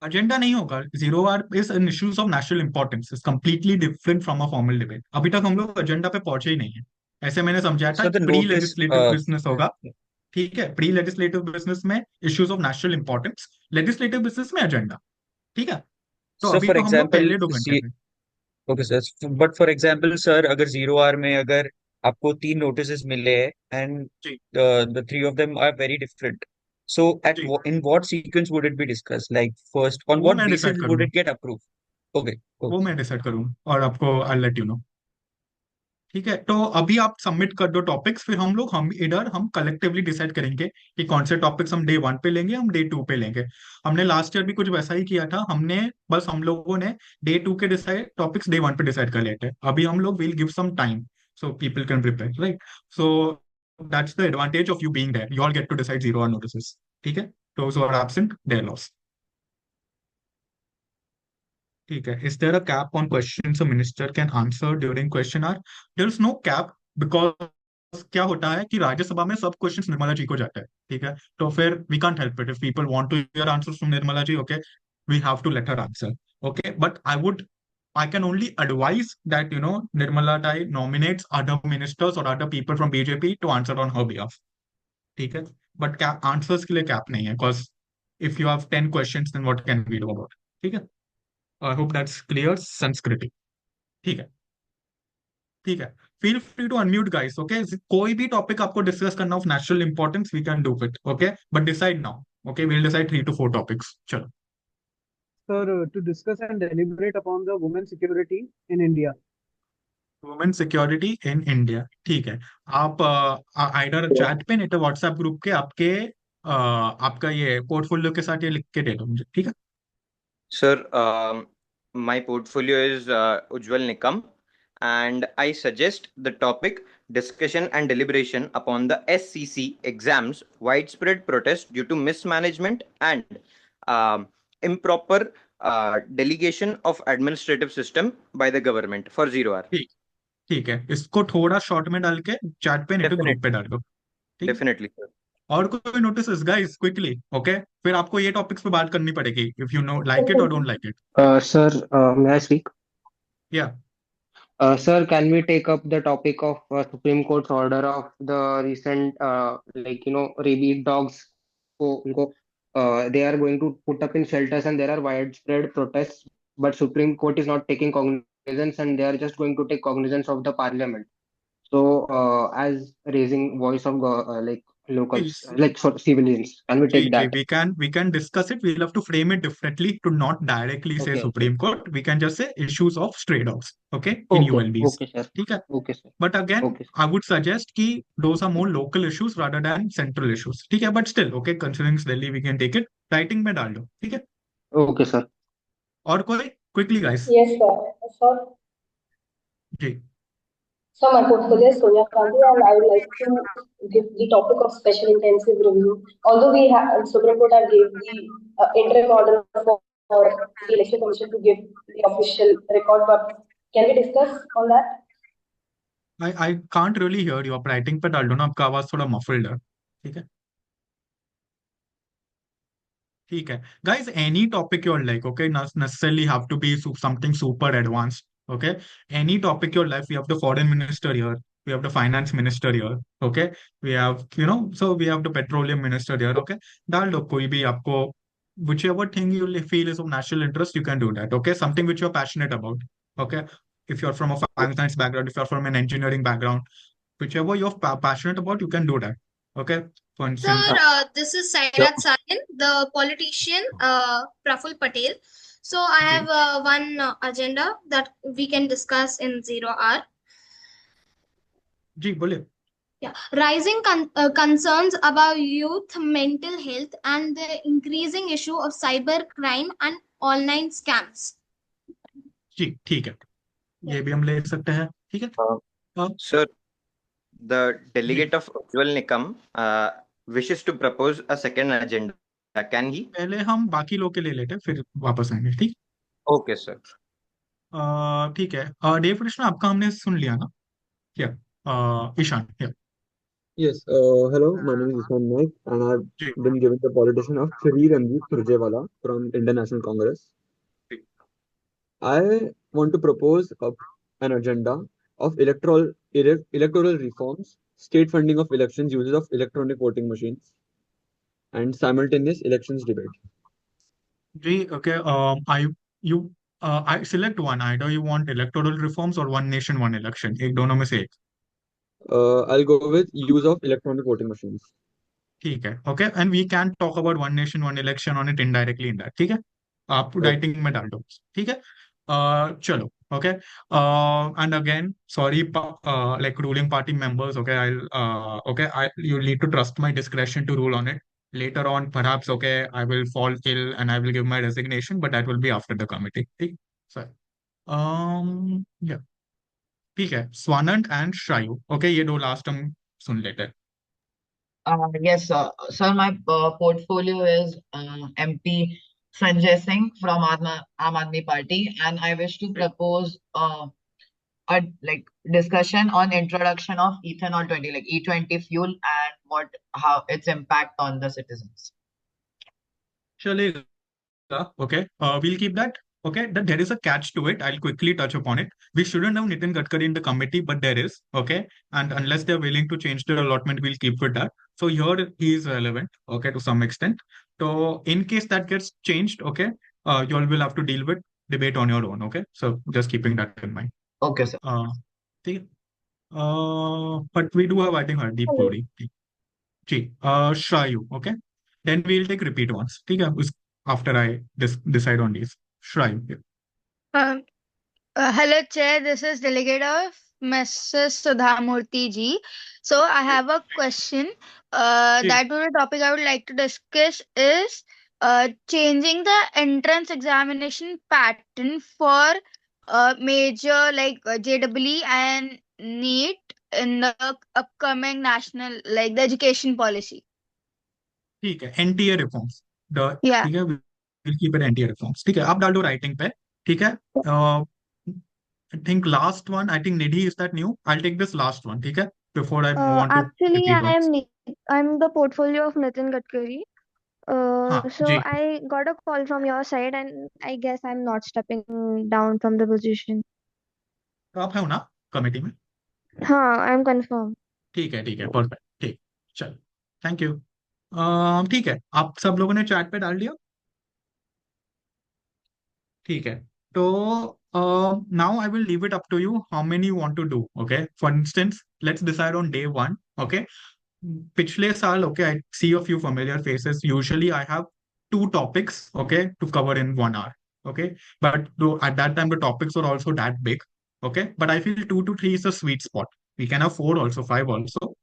Agenda नहीं होगा. 0 hour is an issues of national importance, is completely different from a formal debate. अभी तक हम लोग agenda पे पहुंचे ही नहीं है. ऐसे मैंने समझाया था, So the pre notice, legislative business होगा. ठीक है, प्री लेजिस्लेटिव बिजनेस में issues of national importance, legislative business में एजेंडा. ठीक है, तो so अभी for तो हम लोग example, पहले 2 घंटे पे. okay, sir. But for example, sir, अगर 0 hour में अगर आपको 3 notices मिले हैं and जी the three of them are very different. So जी, in what sequence would it be discussed? Like first, on वो what मैं basis डिसाइड would करूंगा. it get approved? Okay, वो okay. मैं डिसाइड करूंगा और आपको आई लेट यू नो. ठीक है, तो अभी आप सबमिट कर दो टॉपिक्स, फिर हम इधर हम कलेक्टिवली डिसाइड करेंगे कि कौन से टॉपिक्स हम डे 1 पे लेंगे, हम डे 2 पे लेंगे. हमने लास्ट ईयर भी कुछ वैसा ही किया था. हम लोगों ने डे 2 के डिसाइड टॉपिक्स डे 1 पे डिसाइड कर लेते हैं. अभी हम लोग will give some time so people can prepare, right. So that's the advantage of you being there. You all get to decide 0 hour notices. ठीक है, those who are absent there lose. ठीक है, is there a cap on questions a minister can answer during question hour? There is no cap, because क्या होता है कि राज्यसभा में सब क्वेश्चंस निर्मला जी को जाते हैं. ठीक है, तो फिर we can't help it. If people want to hear answers from Nirmala ji, okay, we have to let her answer. Okay, but I can only advise that Nirmala Dai nominates other ministers or other people from BJP to answer on her behalf. ठीक है, but क्या answers के लिए cap नहीं है, because if you have 10 questions then what can we do about. ठीक है, I hope that's clear. संस्कृति. ठीक है, ठीक है, feel free to unmute guys. Okay, कोई भी टॉपिक आपको डिस्कस करना of national importance, we can do it. Okay, but decide now. Okay, we'll decide 3 to 4 topics. चलो. Sir, to discuss and deliberate upon the women security in India. Women security in India. ठीक है, आप आइडर chat पे नहीं तो WhatsApp group के आपके आपका ये पोर्टफोलियो के साथ ये लिख के दे दो मुझे. ठीक है, Sir, my portfolio is Ujjwal Nikam, and I suggest the topic discussion and deliberation upon the SCC exams, widespread protest due to mismanagement and um, improper delegation of administrative system by the government for 0 hour. ठीक. ठीक है, इसको थोड़ा short में डाल के chat पे नहीं तो ग्रुप पे Definitely, डाल दो. ठीक है, definitely, sir. और कोई नोटिस गाइस क्विकली. ओके, फिर आपको ये टॉपिक्स पे बात करनी पड़ेगी if you know like it और don't like it. Sir, may I speak? या Sir, can we take up the topic of Supreme Court's order of the recent, rabies dogs? They are going to put up in shelters and there are widespread protests, but Supreme Court is not taking cognizance and they are just going to take cognizance of the parliament. So, as raising voice of like locals, like civilians, can we take that? we can discuss it. We'll have to frame it differently to not directly say Okay, okay, Supreme Court. We can just say issues of stray dogs, okay, in okay, ULBs. okay, sir. ठीक है, Okay, sir. but again Okay, sir. I would suggest कि those are more local issues rather than central issues. ठीक है, but still okay, considering it's Delhi we can take it. Writing में डाल दो. ठीक है, Okay, sir. और कोई quickly guys. Yes, sir. Sir, ji so my portfolio is Sonia Gandhi, and I would like to give the topic of special intensive review. Although we have Supreme Court have gave the interim order for the election commission to give the official record, but can we discuss on that? I can't really hear you. आप writing पे डाल दो ना, आपका आवाज थोड़ा muffled है. ठीक है, ठीक है, guys, any topic you like, okay, not necessarily have to be something super advanced. Okay, any topic your life, we have the foreign minister here, we have the finance minister here. Okay, we have, so we have the petroleum minister here. Okay, डाल दो कोई भी आपको, whichever thing you feel is of national interest, you can do that. Okay, something which you're passionate about. Okay, if you're from a finance background, if you're from an engineering background, whichever you're passionate about, you can do that. Okay, for instance, Sir, this is Sainath Sarin, the politician, Praful Patel. So I ji have one agenda that we can discuss in 0 hour. जी बोलिए. Yeah, rising concerns about youth mental health and the increasing issue of cyber crime and online scams. जी ठीक है, ये भी हम ले सकते हैं. ठीक है. Sir, the ji delegate of Ujjwal Nikam wishes to propose a second agenda. Can he? पहले हम बाकी लोग के ले लेते हैं, फिर वापस आएंगे. ठीक. Okay, sir. ठीक है. देव कृष्ण आपका हमने सुन लिया ना. क्या ईशान. या Yes, hello, my name is Ishan Naik, and I've ji been given the politician of Sri Ranjit Surjewala from Indian National Congress. Ji. I want to propose an agenda of electoral reforms, state funding of elections, uses of electronic voting machines, and simultaneous elections debate. Ji okay. I select one. Either you want electoral reforms or one nation one election. एक दोनों में से एक. I'll go with use of electronic voting machines. ठीक है. Okay, and we can talk about one nation one election on it indirectly in that. ठीक है, आप Okay. राइटिंग में डाल दो. ठीक है. चलो. Okay. And again sorry, like ruling party members. Okay, you need to trust my discretion to rule on it. Later on, perhaps, okay, I will fall ill and I will give my resignation, but that will be after the committee. ठीक. Sorry. Yeah. ठीक है. Swanand and शायु. Okay, ये दो last हम सुन लेते हैं. Yes, sir, my portfolio is MP Sanjay Singh from Aam Aadmi Party, and I wish to propose a discussion on introduction of ethanol 20, like E20 fuel, and how its impact on the citizens. चलेगा. Okay, we'll keep that. Okay, that there is a catch to it. I'll quickly touch upon it. We shouldn't have Nitin Gadkari in the committee, but there is. Okay, and unless they're willing to change their allotment, we'll keep with that. So here he is relevant. Okay, to some extent. So in case that gets changed, okay, you all will have to deal with debate on your own. Okay, so just keeping that in mind. Okay, sir. ठीक है. But we do have, I think, Hardeep Hello. Puri. Ji. Shrayu. Okay, then we'll take repeat ones. ठीक है. After I decide on these. Shrayu. Yeah. Um, Hello, Chair. This is Delegate of Mrs. Sudhamurthy ji. So I have a question. Ji. That would be a topic I would like to discuss is changing the entrance examination pattern for major like JEE and NEET in the upcoming national like the education policy. ठीक है. NTA reforms. Yeah. ठीक है. We'll keep it NTA reforms. ठीक है. आप डाल दो writing पे. ठीक है. I think last one. I think Nidhi, is that new? I'll take this last one. ठीक है. Before I move on to Actually, repeat ones. I'm the portfolio of Nitin Gadkari. हाँ So ji. I got a call from your side, and I guess I'm not stepping down from the position. तो आप हो ना committee में. हाँ, I'm confirmed. ठीक है. ठीक है. परफेक्ट. ठीक. चल. Thank you. ठीक है. आप सब लोगों ने चैट पे डाल दिया. ठीक है. तो now I will leave it up to you how many you want to do. Okay, for instance, let's decide on day one. Okay, पिछले साल, okay, I see a few familiar faces. Usually I have two topics, okay, to cover in 1 hour. Okay, but though at that time the topics were also that big. Okay, but I feel 2 to 3 is a sweet spot. We can have 4 also, 5 also,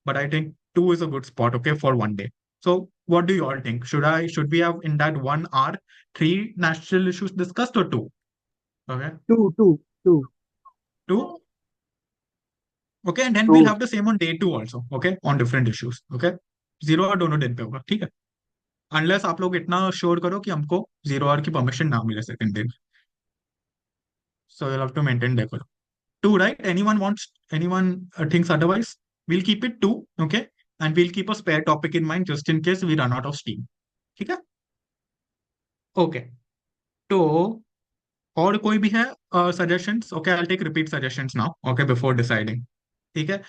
but I think 2 is a good spot, okay, for one day. So what do you all think? Should we have in that 1 hour 3 national issues discussed or 2? Okay, Two. 2. Okay, and then we'll have the same on day 2 also. Okay, on different issues. Okay, 0 और दोनों दिन पे होगा. ठीक है. Unless आप लोग इतना श्योर करो कि हमको 0 hour की परमिशन ना मिले सेकंड दिन. So you'll have to maintain decorum. 2, right? Anyone thinks otherwise? We'll keep it 2. Okay, and we'll keep a spare topic in mind just in case we run out of steam. ठीक है. Okay, तो और कोई भी है suggestions? Okay, I'll take repeat suggestions now. Okay, before deciding. ठीक है.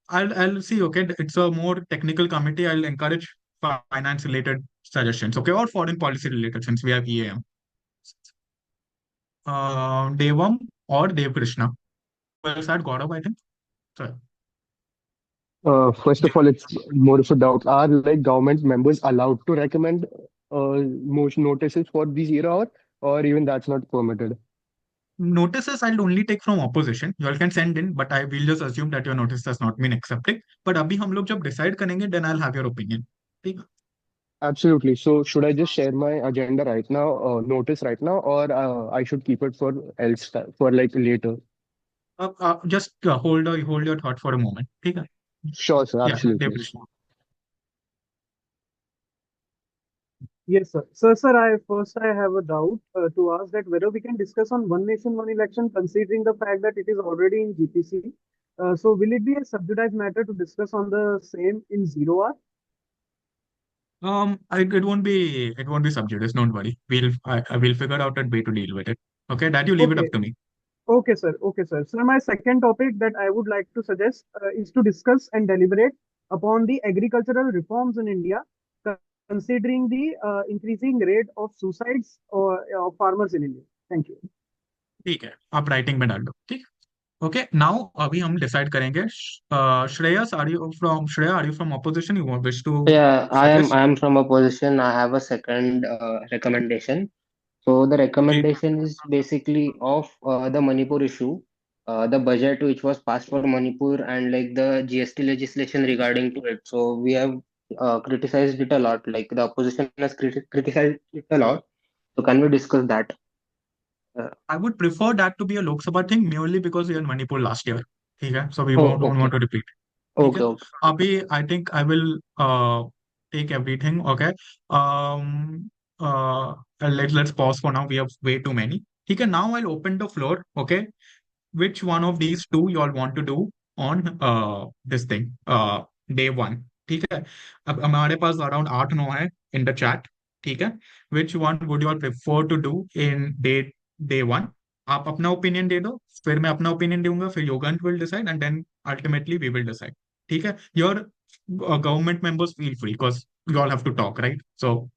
I'll see. Okay, it's a more technical committee. I'll encourage finance related suggestions. Okay, or foreign policy related since we have EAM. Devam or Dev Krishna. Well, that Gaurav, I think. Sorry. First of all, it's more of a doubt. Are like government members allowed to recommend motion notices for these era or even that's not permitted? Notices I'll only take from opposition. You all can send in, but I will just assume that your notice has not been accepted. But अभी हम लोग जब decide करेंगे, then I'll have your opinion. ठीक है? Absolutely. So should I just share my agenda right now, notice right now, or I should keep it for else for like later? Just hold your thought for a moment. ठीक है? Sure, sir. Yeah, Dev Absolutely. Krishna. Yes, sir. Sir, I have a doubt to ask that whether we can discuss on one nation, one election, considering the fact that it is already in GPC. So will it be a subjudiced matter to discuss on the same in 0 hour? It won't be sub judice. Don't worry. I will figure out a way to deal with it. Okay, that you leave it up Okay. to me. Okay, sir. Okay, sir. So my second topic that I would like to suggest is to discuss and deliberate upon the agricultural reforms in India, considering the increasing rate of suicides of farmers in India. Thank you. ठीक है. आप writing में डाल दो. ठीक. Okay. Now अभी हम decide करेंगे. Shreyas, are you from opposition? You wish to Yeah, suggest? I am from opposition. I have a second recommendation. So the ji. recommendation is basically of the Manipur issue, the budget which was passed for Manipur and like the GST legislation regarding to it. So we have criticized it a lot. Like the opposition has criticized it a lot. So can we discuss that? I would prefer that to be a Lok Sabha thing merely because we had Manipur last year. ठीक है? So we Oh, don't okay, want to repeat. ठीक okay, है? okay. अभी I think I will take everything. Okay. Uh, let's pause for now. We have way too many. ठीक है? Now I'll open the floor. Okay. Which one of these two you all want to do on this thing day one? ठीक है? अब हमारे पास around 8-9 है in the chat. ठीक है? Which one would you all prefer to do in day one? आप अपना opinion दे दो, फिर मैं अपना ओपिनियन दूंगा, फिर Yugant will decide and then ultimately we will decide. ठीक है? Your government members feel free because you all have to talk, right? So,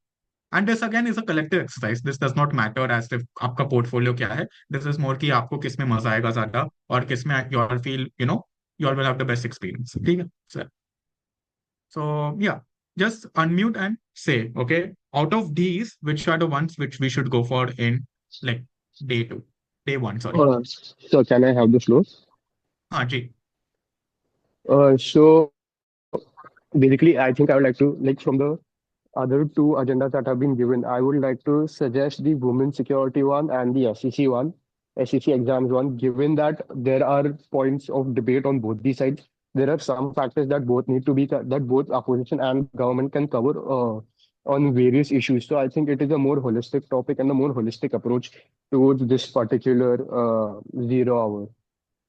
and this again is a collective exercise. This does not matter as if आपका portfolio क्या है. This is more कि आपको किस में मजा आएगा ज्यादा और किस में you all feel, you all will have the best experience. ठीक है? So yeah, just unmute and say, okay, out of these, which are the ones which we should go for in like day one, sorry. So can I have the floor? हाँ जी. So basically, I think I would like to like from the other two agendas that have been given, I would like to suggest the women security one and the SEC one, SEC exams one. Given that there are points of debate on both these sides, there are some factors that both need to be that both opposition and government can cover on various issues. So I think it is a more holistic topic and a more holistic approach towards this particular 0 hour.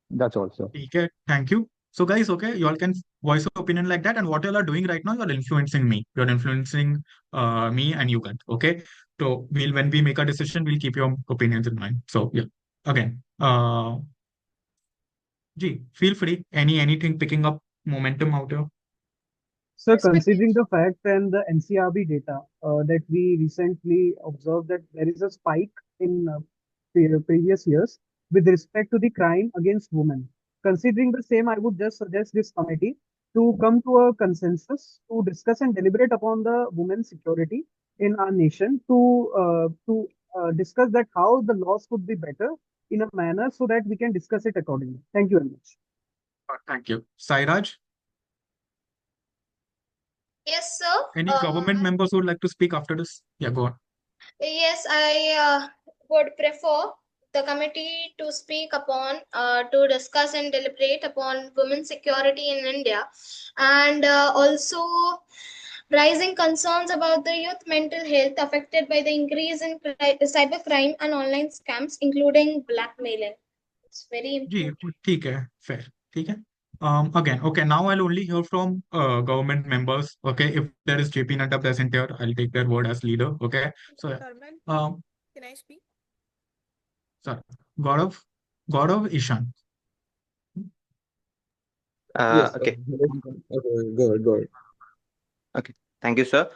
That's all, sir. Okay, thank you. So guys, okay, you all can voice your opinion like that. And what you all are doing right now, you're influencing me. You're influencing me and you can. Okay. So when we make a decision, we'll keep your opinions in mind. So yeah. Again. Gee, feel free. Anything picking up momentum out here. Sir, considering the fact and the NCRB data that we recently observed that there is a spike in previous years with respect to the crime against women. Considering the same, I would just suggest this committee to come to a consensus to discuss and deliberate upon the women's security in our nation to discuss that how the laws could be better in a manner so that we can discuss it accordingly. Thank you very much. Thank you. Sairaj, Yes, sir. any government members who would like to speak after this? Yeah, go on. Yes, I would prefer the committee to speak upon, to discuss and deliberate upon women's security in India, and also rising concerns about the youth mental health affected by the increase in cybercrime and online scams, including blackmailing. It's very ji, important. ठीक है, fair. ठीक है. Again, okay, now I'll only hear from government members. Okay, if there is JP Nadda present here, I'll take their word as leader. Okay, so Dharmil, um, can I speak? Sorry, Gaurav, Gaurav, Ishan. Yes. Okay. Okay, go ahead, go ahead. Okay, thank you, sir.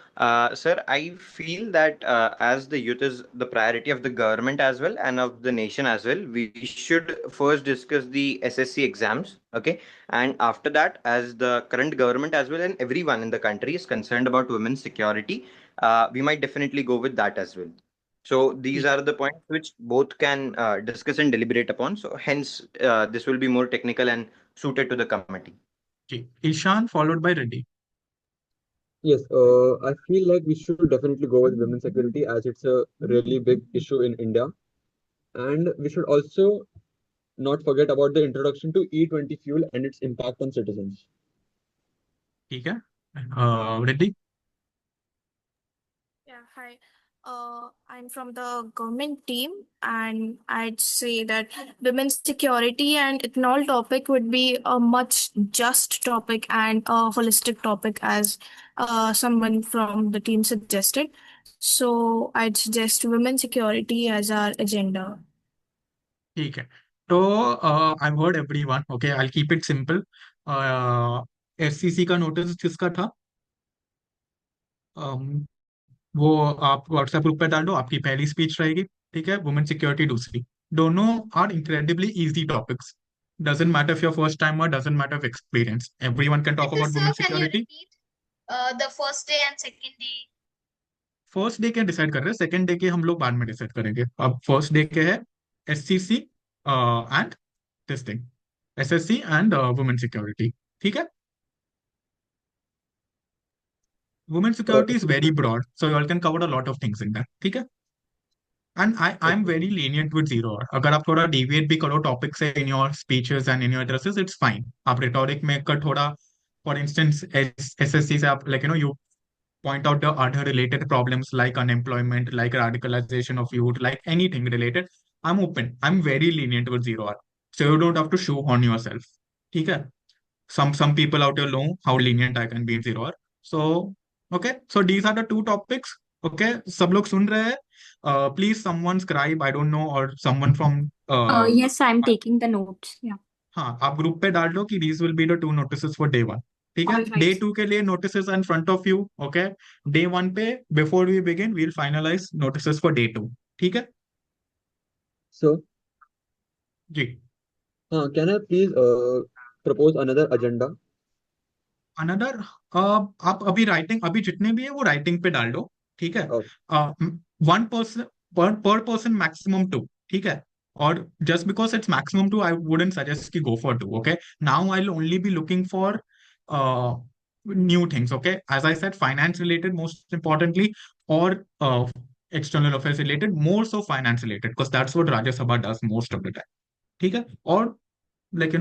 Sir, I feel that as the youth is the priority of the government as well and of the nation as well, we should first discuss the SSC exams. Okay, and after that, as the current government as well and everyone in the country is concerned about women's security, we might definitely go with that as well. So these ठीक are the points which both can discuss and deliberate upon. So hence, this will be more technical and suited to the committee. ठीक Ishan followed by Reddy. Yes, I feel like we should definitely go with women's security as it's a really big issue in India. And we should also not forget about the introduction to E20 fuel and its impact on citizens. ठीक है Reddy. Yeah, hi. I'm from the government team, and I'd say that women's security and ethanol topic would be a much just topic and a holistic topic, as someone from the team suggested. So I'd suggest women's security as our agenda. ठीक है तो I've heard everyone. Okay, I'll keep it simple. SCC का notice किसका था? वो आप WhatsApp group पे डाल दो, आपकी पहली स्पीच रहेगी। ठीक है, वुमेन सिक्योरिटी दूसरी। दोनों are incredibly easy topics. Doesn't matter if you're first timer, doesn't matter if experience. Everyone can talk about Sir, women can you security. repeat the first day and second day? First day के decide कर रहे हैं, second day के हम लोग बाद में decide करेंगे। अब फर्स्ट डे के है SCC and this thing, SSC and women security. ठीक है, women security is very broad, so you all can cover a lot of things in that. ठीक है, and I am very lenient with zero. अगर आप थोड़ा deviate भी करो topic से in your speeches and in your addresses, it's fine. आप rhetoric में कर थोड़ा, फॉर इंस्टेंस एसएससी से आप like you point out the other related problems like unemployment, like radicalization of youth, like anything related. I'm open. I'm very lenient with zero hour. So you don't have to show on yourself. ठीक है? Some people out there know how lenient I can be in zero hour. So okay. So these are the two topics. Okay. सब लोग सुन रहे हैं? Please someone scribe. I don't know, or someone from Yes, I'm taking the notes. Yeah. हाँ, आप group पे डाल दो कि these will be the two notices for day one। ठीक है, All डे right. टू के लिए notices in front of you। Okay, day one पे before we begin we'll finalize notices for day two। ठीक है So, जी। can I please propose another agenda? Another, आप अभी राइटिंग, अभी जितने भी है वो राइटिंग पे डाल दो। ठीक है, Oh, one person per person maximum two. ठीक है, और just because it's maximum two I wouldn't suggest कि go for two. Okay, now I will only be looking for new things। Okay, as I said, finance related most importantly, or external affairs related, more so finance related, because that's what Rajya Sabha does most of the time। ठीक है, और like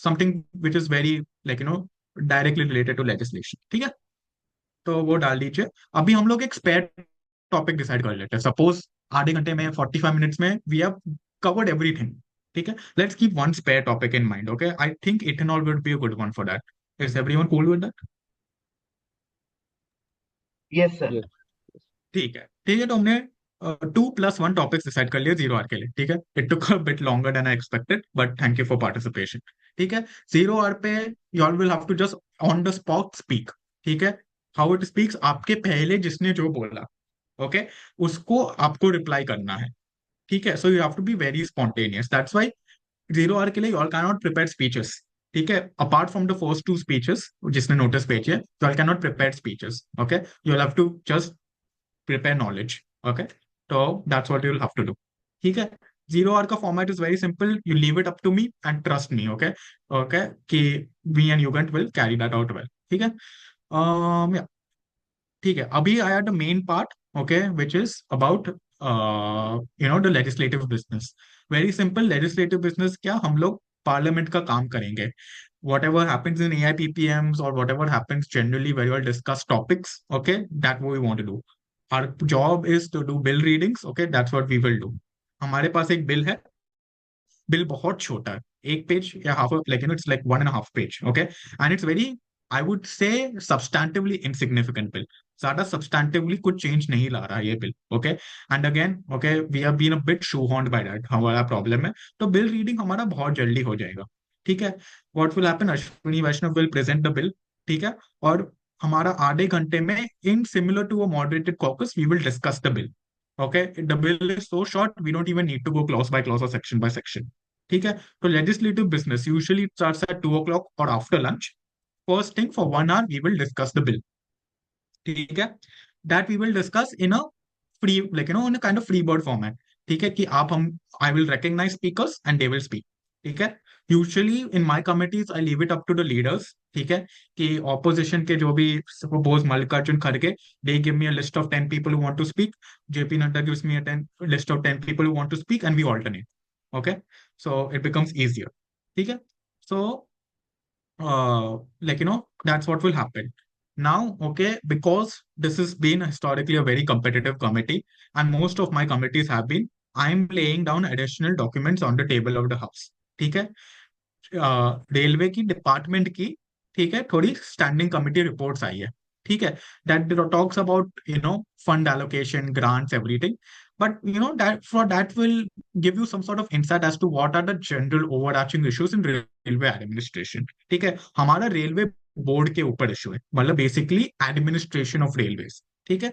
something which is very like directly related to legislation। ठीक है, तो वो डाल दीजिए। अभी हम लोग एक स्पेयर टॉपिक डिसाइड कर लेते हैं। सपोज आधे घंटे में, 45 मिनट्स में वी हैव कवर्ड एवरीथिंग। ठीक है, let's keep one spare topic in mind. Okay, I think ethanol would be a good one for that. Is everyone cool with that? Yes, sir. yes. ठीक है, ठीक है, तो हमने 2+1 topics decide कर लिए जीरो आर के लिए। ठीक है, it took a bit longer than I expected, but thank you for participation. ठीक है, जीरो आर पे you all will have to just on the spot speak. ठीक है, हाउ इट स्पीक्स, आपके पहले जिसने जो बोला, ओके, उसको आपको रिप्लाई करना है। ठीक है, so you have to be very spontaneous. That's why zero hour के लिए you all can not prepare speeches. ठीक है, apart from the first two speeches जिसने नोटिस भेजी है, you all can not prepare speeches. Okay, you will have to just prepare knowledge। Okay, so that's what you'll have to do। ठीक है, zero hour का format is very simple. You leave it up to me and trust me. Okay, okay, कि me and Yugant will carry that out well. ठीक है, yeah, ठीक है, अभी आया the main part. Okay, which is about the legislative business. Very simple, legislative business क्या, हम लोग पार्लियामेंट का काम करेंगे। whatever happens in AIPPMs or whatever happens generally where you all discuss topics, okay, that what we want to do। Our job is to do bill readings। okay, that's what we will do। हमारे पास एक bill है, bill बहुत छोटा है, एक page या half, like it's like 1.5 page। okay, and it's very I would say substantively insignificant bill. ज्यादा substantively कुछ change नहीं ला रहा ये bill. Okay, and again, okay, we have been a bit shoehorned by that. हमारा problem है, तो bill reading हमारा बहुत जल्दी हो जाएगा. ठीक है. What will happen? Ashwini Vaishnav will present the bill. ठीक है. और हमारा आधे घंटे में in similar to a moderated caucus we will discuss the bill. Okay, the bill is so short we don't even need to go clause by clause or section by section. ठीक है. तो legislative business usually starts at 2 o'clock or after lunch. First thing, for 1 hour we will discuss the bill. ठीक है. That we will discuss in a free, like in a kind of free bird format. ठीक है कि आप हम I will recognize speakers and they will speak. ठीक है. Usually in my committees I leave it up to the leaders. ठीक है कि opposition के जो भी suppose Mallikarjun Kharge, they give me a list of 10 people who want to speak. JP Nadda gives me a list of 10 people who want to speak, and we alternate. Okay, so it becomes easier. ठीक है. So that's what will happen now. Okay, because this has been historically a very competitive committee, and most of my committees have been, I'm laying down additional documents on the table of the house. ठीक है. Railway की department की, ठीक है, थोड़ी standing committee reports आई है. ठीक है. That talks about fund allocation, grants, everything. But that for that will give you some sort of insight as to what are the general overarching issues in railway administration. ठीक है. हमारा railway board के ऊपर issue है, मतलब basically administration of railways. ठीक है.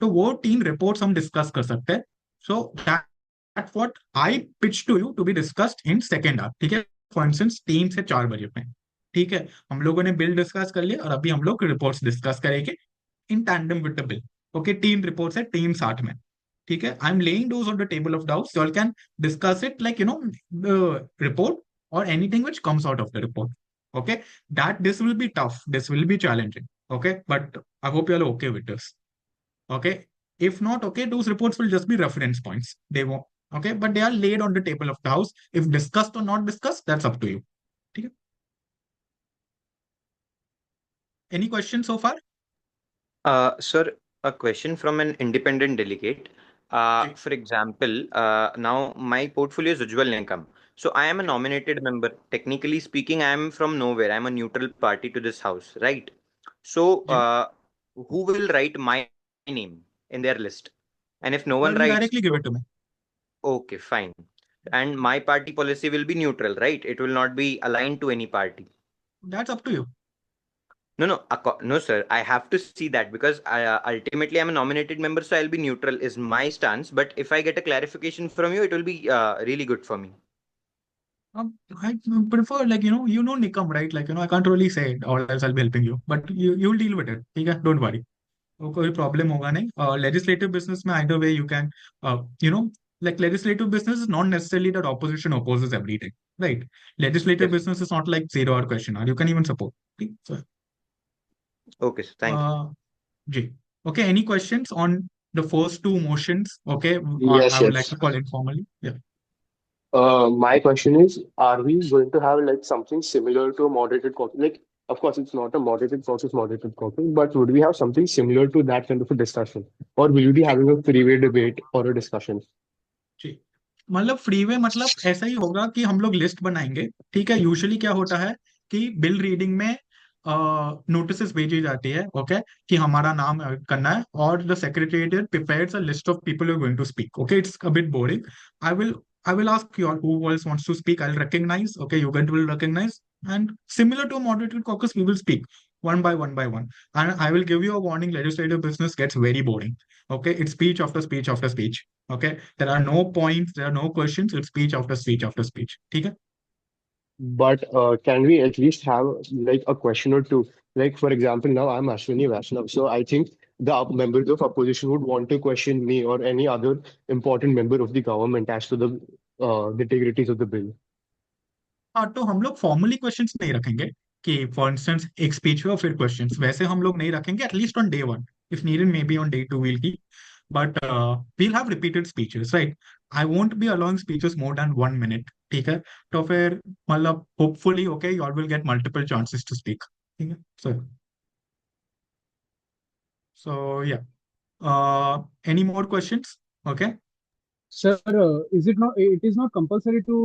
तो वो 3 रिपोर्ट्स हम डिस्कस कर सकते हैं. So that's what I pitch to you to be discussed in second hour. ठीक है. फॉर इंस्टेंस 3 से 4 बजे में. ठीक है. हम लोगों ने बिल डिस्कस कर लिया और अभी हम लोग रिपोर्ट्स डिस्कस करेंगे in tandem with the bill. Okay, 3 reports है, टीम 60 में. ठीक है. I am laying those on the table of the house. You all can discuss it like the report or anything which comes out of the report. Okay, that this will be tough, this will be challenging. Okay, but I hope you all are okay with this. Okay, if not, okay, those reports will just be reference points. They won't. Okay, but they are laid on the table of the house. If discussed or not discussed, that's up to you. Okay. Any questions so far? Sir, a question from an independent delegate. For example, now my portfolio is Ujjwal Nikam. So I am a nominated member. Technically speaking, I am from nowhere. I'm a neutral party to this house, right? So who will write my name in their list? And if no one Well, writes, directly give it to me. okay, fine. And my party policy will be neutral, right? It will not be aligned to any party. That's up to you. No, sir. I have to see that because ultimately I'm a nominated member, so I'll be neutral is my stance. But if I get a clarification from you, it will be really good for me. I prefer Nikam, right? I can't really say it, or else I'll be helping you. But you'll deal with it. ठीक है, don't worry. तो कोई problem होगा नहीं. Legislative business में either way you can, like legislative business is not necessarily that opposition opposes everything, right? Legislative Yes. business is not like 0 hour question hour. You can even support. ठीक? So, Okay, sir. Thank you. Ji. Okay, any questions on the first 2 motions? Okay, Yes, I would like yes. to call informally. Yeah. My question is, are we going to have like something similar to a moderated caucus? Like, of course, it's not a moderated caucus, but would we have something similar to that kind of a discussion? Or will you be having a freeway debate or a discussion? जी. मतलब freeway मतलब ऐसा ही होगा कि हम लोग list बनाएंगे. ठीक है. यूजुअली क्या होता है कि बिल रीडिंग में नोटिस भेजी जाती है. ओके, कि हमारा नाम करना है, और the secretariat prepares a list of people who are going to speak. Okay, it's a bit boring. I will ask you all who else wants to speak. I'll recognize. Okay, Yugant will recognize, and similar to a moderated caucus, we will speak one by one by one. And I will give you a warning: legislative business gets very boring. Okay, it's speech after speech after speech. Okay, there are no points, there are no questions. It's speech after speech after speech. ठीक है. But can we at least have like a question or two? Like, for example, now I'm Ashwini Vaishnav, so I think the members of opposition would want to question me or any other important member of the government as to the nitty-gritties of the bill. हाँ, तो हम लोग formally questions नहीं रखेंगे कि for instance एक speech हुआ फिर क्वेश्चंस, वैसे हम लोग नहीं रखेंगे. At least on day 1, if needed may be on day 2 we'll keep. But we'll have repeated speeches, right? I won't be allowing speeches more than 1 minute. ठीक है. तो फिर मतलब hopefully, okay, you all will get multiple chances to speak. ठीक है. So yeah. Any more questions? Okay. Sir, is it not? It is not compulsory to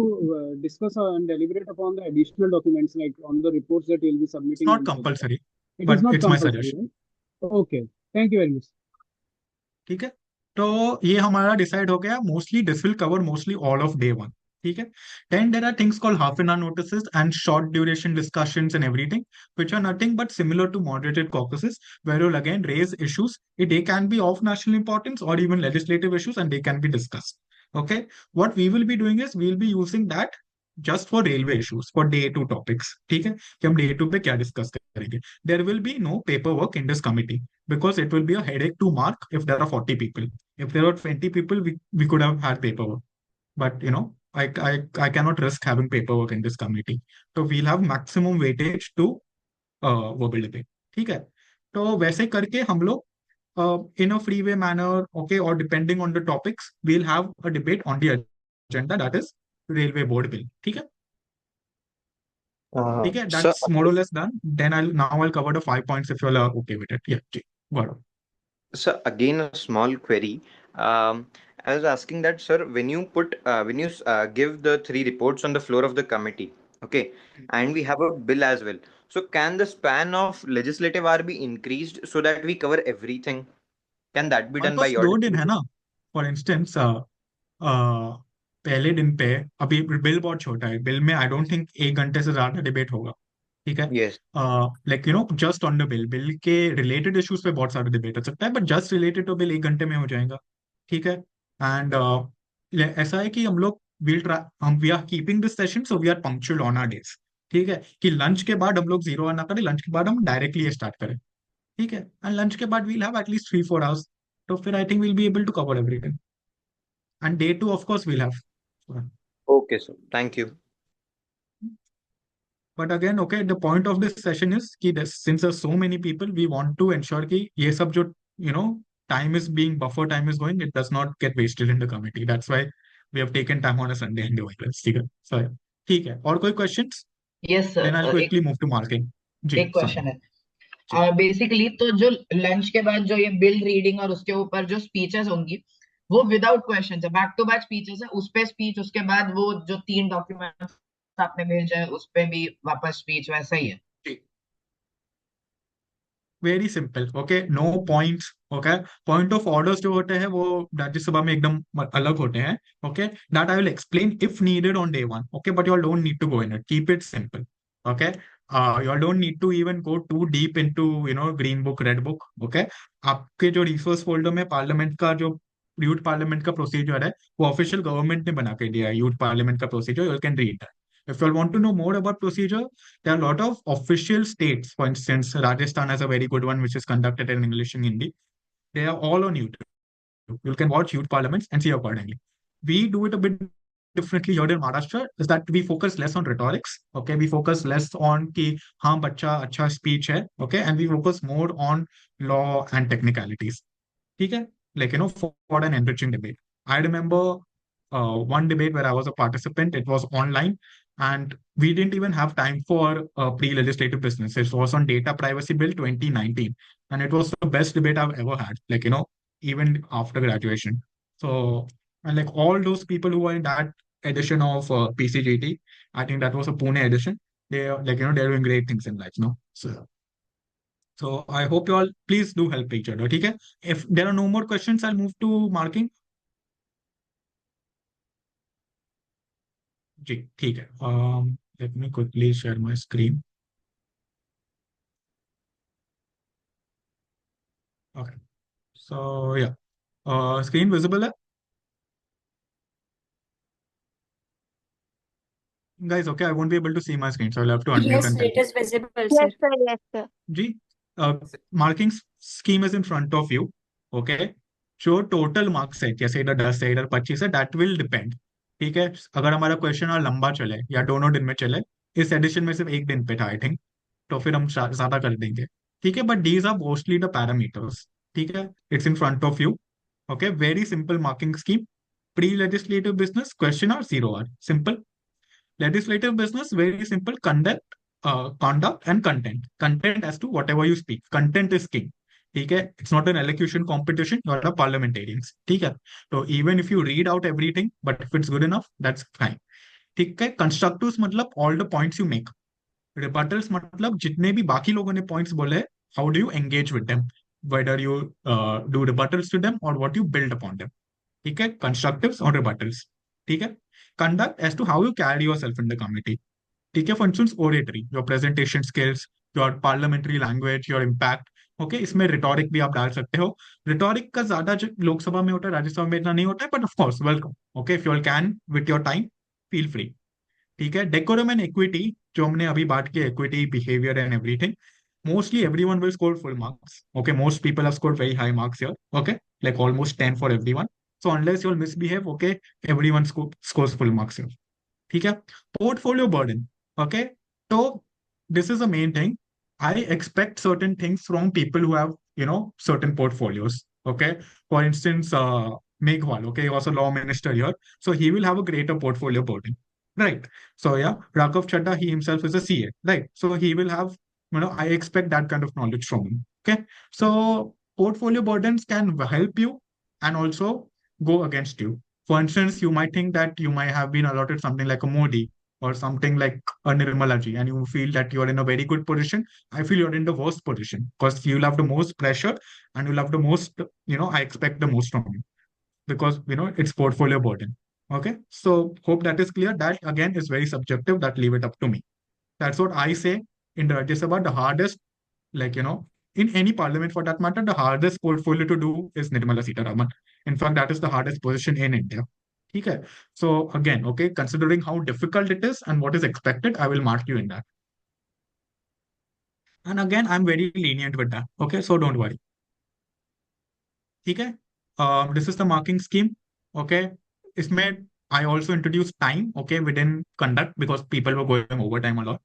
discuss and deliberate upon the additional documents, like on the reports that you'll be It's submitting not on the agenda. compulsory, It is but not it's my compulsory, suggestion. right? Okay. Thank you very much. ठीक है, तो ये हमारा decide हो गया. Mostly this will cover mostly all of day one. ठीक है. Then there are things called half an hour notices and short duration discussions and everything, which are nothing but similar to moderated caucuses, where you'll again raise issues. They can be of national importance or even legislative issues, and they can be discussed. Okay. What we will be doing is we'll be using that just for railway issues, for day two topics. ठीक है, कि हम day two पे क्या discuss करेंगे. There will be no paperwork in this committee because it will be a headache to mark if there are 40 people. If there were 20 people, we could have had paperwork. But I cannot risk having paperwork in this committee. So we'll have maximum weightage to verbal debate. ठीक है. तो वैसे करके हम लोग in a freeway manner, okay, or depending on the topics, we'll have a debate on the agenda, that is railway board bill. ठीक है. ठीक है. So That's more or less done. Then I'll cover the 5 points if you all are okay with it. Yeah. Got it. So again, a small query. I was asking that, sir, when you give the three reports on the floor of the committee, okay, and we have a bill as well. So can the span of legislative hour be increased so that we cover everything? Can that be हमारे done by pass your 2 दिन है decision? ना. For instance पहले दिन पे अभी bill बहुत छोटा है. बिल में आई डोंट थिंक 1 घंटे से ज्यादा डिबेट होगा. ठीक है. Yes. Like just on the bill के रिलेटेड इश्यूज पे बहुत सारा डिबेट हो सकता है, but just related to bill 1 घंटे में हो जाएगा. ठीक है. एंड ऐसा है कि हम लोग we are keeping this session so we are punctual on our days. ठीक है, कि लंच के बाद हम लोग जीरो आना करें, लंच के बाद हम डायरेक्टली स्टार्ट करें. ठीक है. एंड लंच के बाद वील हैव एटलीस्ट 3-4 hours. तो फिर I think we'll be able to cover everything. And day two of course we'll have. Okay, sir. Thank you. But again, okay, the point of this session is कि since there's so many people, we want to ensure कि ये सब जो time is being buffer time is going, it does not get wasted in the committee. That's why we have taken time on a Sunday and doing this. ठीक है. So ठीक है. और कोई questions? Yes, sir. Then I'll quickly move to marking. जी, एक sorry. Question है basically, तो जो लंच के बाद जो ये बिल रीडिंग और उसके ऊपर जो स्पीचेस होंगी वो विदाउट क्वेश्चन है, बैक टू बैक स्पीचेस है, उस पे स्पीच, उसके बाद वो जो 3 डॉक्यूमेंट्स आपने भेजा है उस पे भी वापस स्पीच, वैसा ही है. Very simple. Okay, no points. Okay, point of orders जो होते हैं वो राज्यसभा में एकदम अलग होते हैं. Okay, that I will explain if needed on day one. Okay, but you all don't need to go in it. Keep it simple. Okay, you all don't need to even go too deep into green book, red book. Okay, आपके जो resource folder में parliament का जो youth parliament का procedure है वो official government ने बना के दिया है. यूथ पार्लियामेंट का procedure you can read that. If you want to know more about procedure, there are a lot of official states. For instance, Rajasthan has a very good one, which is conducted in English and Hindi. They are all on YouTube. You can watch youth parliaments and see accordingly. We do it a bit differently here in Maharashtra, is that we focus less on rhetorics. Okay, we focus less on ki haan bacha acha speech hai. Okay, and we focus more on law and technicalities. Okay, like for an enriching debate. I remember one debate where I was a participant. It was online, and we didn't even have time for pre-legislative business. It was on Data Privacy Bill 2019, and it was the best debate I've ever had. Like even after graduation. So, and like all those people who were in that edition of PCGT, I think that was a Pune edition. They are they're doing great things in life, no? So I hope you all please do help each other. Okay? If there are no more questions, I'll move to marking. जी ठीक है. Let me quickly share my screen. Okay. So yeah, screen visible है? Guys, okay, I won't be able to see my screen, so I'll have to unmute Yes, and sir, tell it you. is visible, sir. Yes, sir. Yes, sir. Ji, marking scheme is in front of you. Okay, जो total marks है, जैसे इधर 10 है, इधर 25 है, that will depend. ठीक है, अगर हमारा क्वेश्चन और लंबा चले या दोनों दिन में चले, इस एडिशन में सिर्फ एक दिन पे था आई थिंक, तो फिर हम ज्यादा कर देंगे. ठीक है, but these are mostly the parameters. ठीक है, it's in front of you. Okay, very simple marking scheme. Pre-legislative business, question or 0 hour. Simple. Legislative business, very simple. Conduct and content. Content as to whatever you speak. Content is king. ठीक है, it's not an elocution competition, you're a parliamentarians, ठीक है. तो even if you read out everything, but if it's good enough, that's fine. ठीक है. Constructives मतलब all the points you make. Rebuttals मतलब जितने भी बाकी लोगों ने points बोले, how do you engage with them, whether you do rebuttals to them or what you build upon them. ठीक है. Constructives और rebuttals. ठीक है. Conduct as to how you carry yourself in the committee. ठीक है. For instance, oratory, your presentation skills, your parliamentary language, your impact. Okay, इसमें rhetoric भी आप डाल सकते हो. रिटोरिक का ज्यादा लोकसभा में होता है, राज्यसभा में इतना नहीं होता है, but of course welcome. Okay, if you all can with your time, feel free. ठीक है. डेकोरम एंड इक्विटी, जो हमने अभी बात की, equity, behaviour and everything, mostly everyone will score full marks. Okay, most people have scored very high marks here. Okay, like almost 10 for everyone. So unless you'll misbehave, okay, everyone scores full marks here. ठीक है. Portfolio burden. Okay, तो this is the main thing. I expect certain things from people who have certain portfolios. Okay, for instance Meghwal, okay, he was a law minister here, so he will have a greater portfolio burden, right? So yeah, Raghav Chadha, he himself is a CA, right? So he will have, I expect that kind of knowledge from him. Okay, so portfolio burdens can help you and also go against you. For instance, you might think that you might have been allotted something like a Modi or something like a Nirmala ji, and you feel that you're in a very good position. I feel you're in the worst position because you'll have the most pressure and you'll have the most, I expect the most from you because, it's portfolio burden. Okay, so hope that is clear. That again is very subjective. That leave it up to me. That's what I say. In the Rajya Sabha, the hardest, in any parliament for that matter, the hardest portfolio to do is Nirmala Sitaraman. In fact, that is the hardest position in India. Okay. So again, okay, considering how difficult it is and what is expected, I will mark you in that. And again, I'm very lenient with that. Okay, so don't worry. Okay. This is the marking scheme. Okay. इसमें I also introduced time, okay, within conduct because people were going overtime a lot.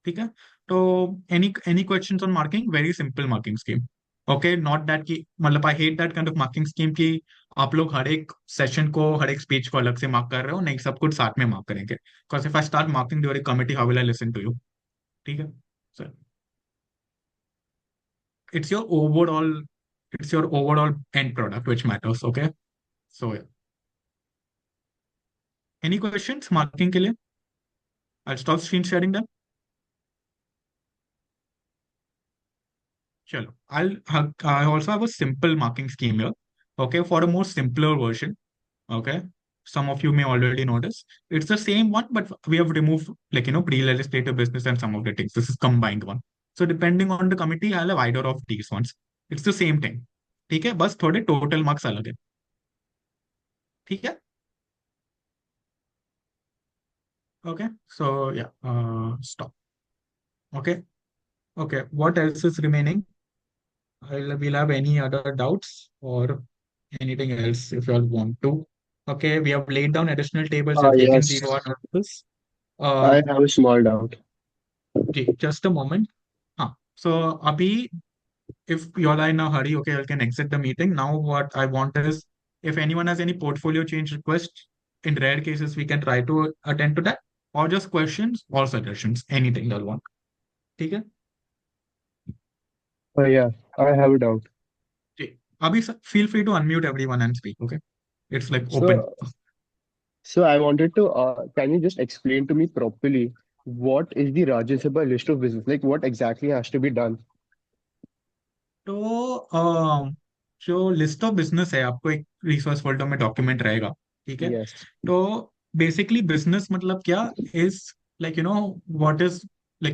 ठीक है. तो any questions on marking? Very simple marking scheme. Okay, not that कि मतलब I hate that kind of marking scheme कि आप लोग हर एक session को, हर एक स्पीच को अलग से मार्क कर रहे हो. नहीं, सब कुछ साथ में मार्क करेंगे. Because if I start marking during committee, how will I listen to you? ठीक है. So it's your overall end product which matters. Okay. So yeah. Any questions marking के लिए? I'll stop screen sharing them. Chalo. I also have a simple marking scheme here. Okay, for a more simpler version. Okay, some of you may already know this. It's the same one, but we have removed pre-legislative business and some of the things. This is combined one. So depending on the committee, I'll have either of these ones. It's the same thing. ठीक है, बस थोड़े total marks अलग है. ठीक है. Okay, so yeah, stop. Okay, what else is remaining? We'll have any other doubts or anything else if you all want to. Okay, we have laid down additional tables, we have taken Yes, 0 notices. I have a small doubt. Just a moment. So Abhi, if you all are in a hurry, okay, you can exit the meeting. Now what I want is, if anyone has any portfolio change request, in rare cases, we can try to attend to that, or just questions or suggestions, anything they'll want. Okay? Yeah, I have a doubt. Abhi, feel free to unmute everyone and speak, okay? It's like open. So I wanted to, can you just explain to me properly what is the Rajya Sabha list of business? Like what exactly has to be done? तो जो list of business है, आपको एक resource folder में document रहेगा. ठीक है. Yes. तो बेसिकली बिजनेस मतलब क्या is like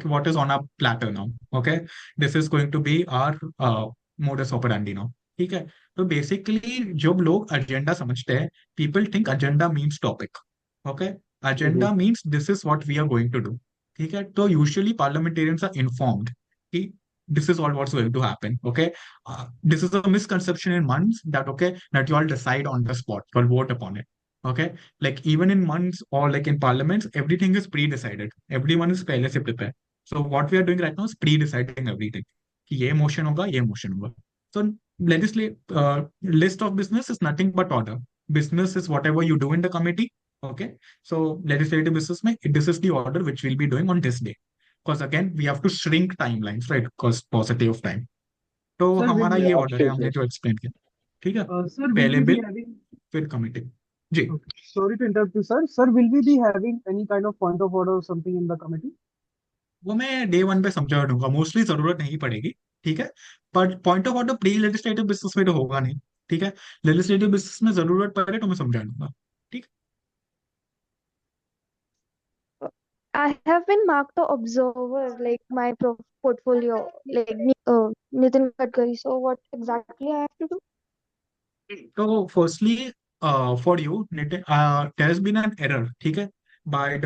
what is on our platter now. Okay, this is going to be our modus operandi now. ठीक है. तो बेसिकली जब लोग एजेंडा समझते हैं, people think agenda means topic. Okay, agenda means this is what we are going to do. ठीक है. तो यूजुअली पार्लियामेंटेरियंस आर इन्फॉर्म्ड कि this is all what's going to happen. Okay, this is a misconception in months that you all decide on the spot, you all vote upon it. Okay, like even in months or like in parliaments, everything is pre-decided. Everyone is पहले से prepared. So what we are doing right now is pre-deciding everything. कि ये motion होगा, ये motion होगा. So list of business is nothing but order. Business is whatever you do in the committee. Okay, so legislative business में this is the order which we'll be doing on this day. Because again, we have to shrink timelines, right? Because paucity of time. तो Sir, हमारा will ये Yeah, order है, हमने absolutely. जो explain किया, ठीक है। sir, will पहले we be बिल, having? फिर कमेटी। जी, Okay. Sorry to interrupt you, sir. Sir, will we be having any kind of point of order or something in the committee? वो मैं day one पे समझा दूंगा, mostly जरूरत नहीं पड़ेगी, ठीक है। पर point of order pre legislative business में तो होगा नहीं, ठीक है। लेजिस्लेटिव बिजनेस में जरूरत पड़े तो मैं समझा दूंगा, ठीक। I have been marked to observer, like my portfolio, like Nitin Gadkari. So what exactly I have to do? तो firstly for you there has been an error, ठीक है, बाय द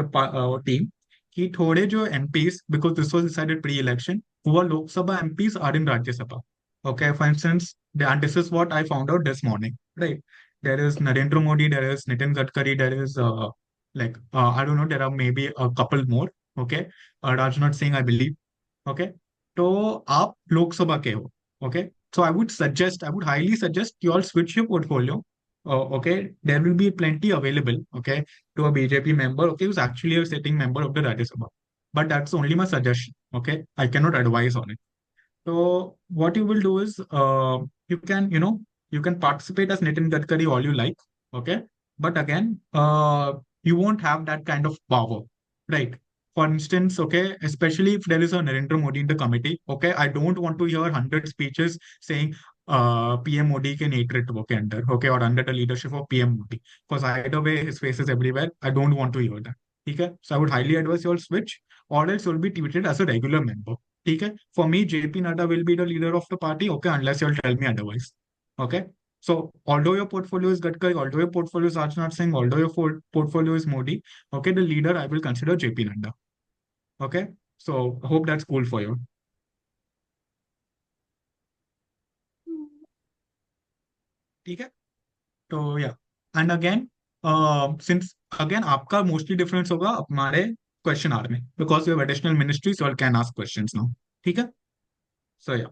टीम, कि थोड़े जो MPs, because this was decided pre election, हुआ Lok Sabha MPs are in Rajya Sabha, okay. For instance, and this is what I found out this morning, right. There is Narendra Modi, there is Nitin Gadkari, there is like I don't know, there are maybe a couple more, okay, Rajnath Singh, I believe, okay। तो आप लोकसभा के हो, okay। So I would highly suggest you all switch your portfolio. Okay, there will be plenty available, okay, to a BJP member, okay, who's actually a sitting member of the Rajya Sabha. But that's only my suggestion, okay? I cannot advise on it. So what you will do is, you can, you can participate as Nitin Gadkari all you like, okay? But again, you won't have that kind of power, right? For instance, okay, especially if there is a Narendra Modi in the committee, okay, I don't want to hear 100 speeches saying PM Modi के नेतृत्व के अंदर, okay, or under the leadership of PM Modi, because either way his face is everywhere. I don't want to hear that. Okay, so I would highly advise you all switch, or else you'll be treated as a regular member. ठीक है, for me JP Nadda will be the leader of the party, okay, unless you'll tell me otherwise, okay। So although your portfolio is Gadkari, although your portfolio is Rajnath Singh, although your portfolio is Modi, okay, the leader I will consider JP Nadda, okay। So hope that's cool for you, ठीक है। तो या, and again, since again आपका mostly difference होगा हमारे question hour में, because you have additional ministries, you all can ask questions now, ठीक है। सो या,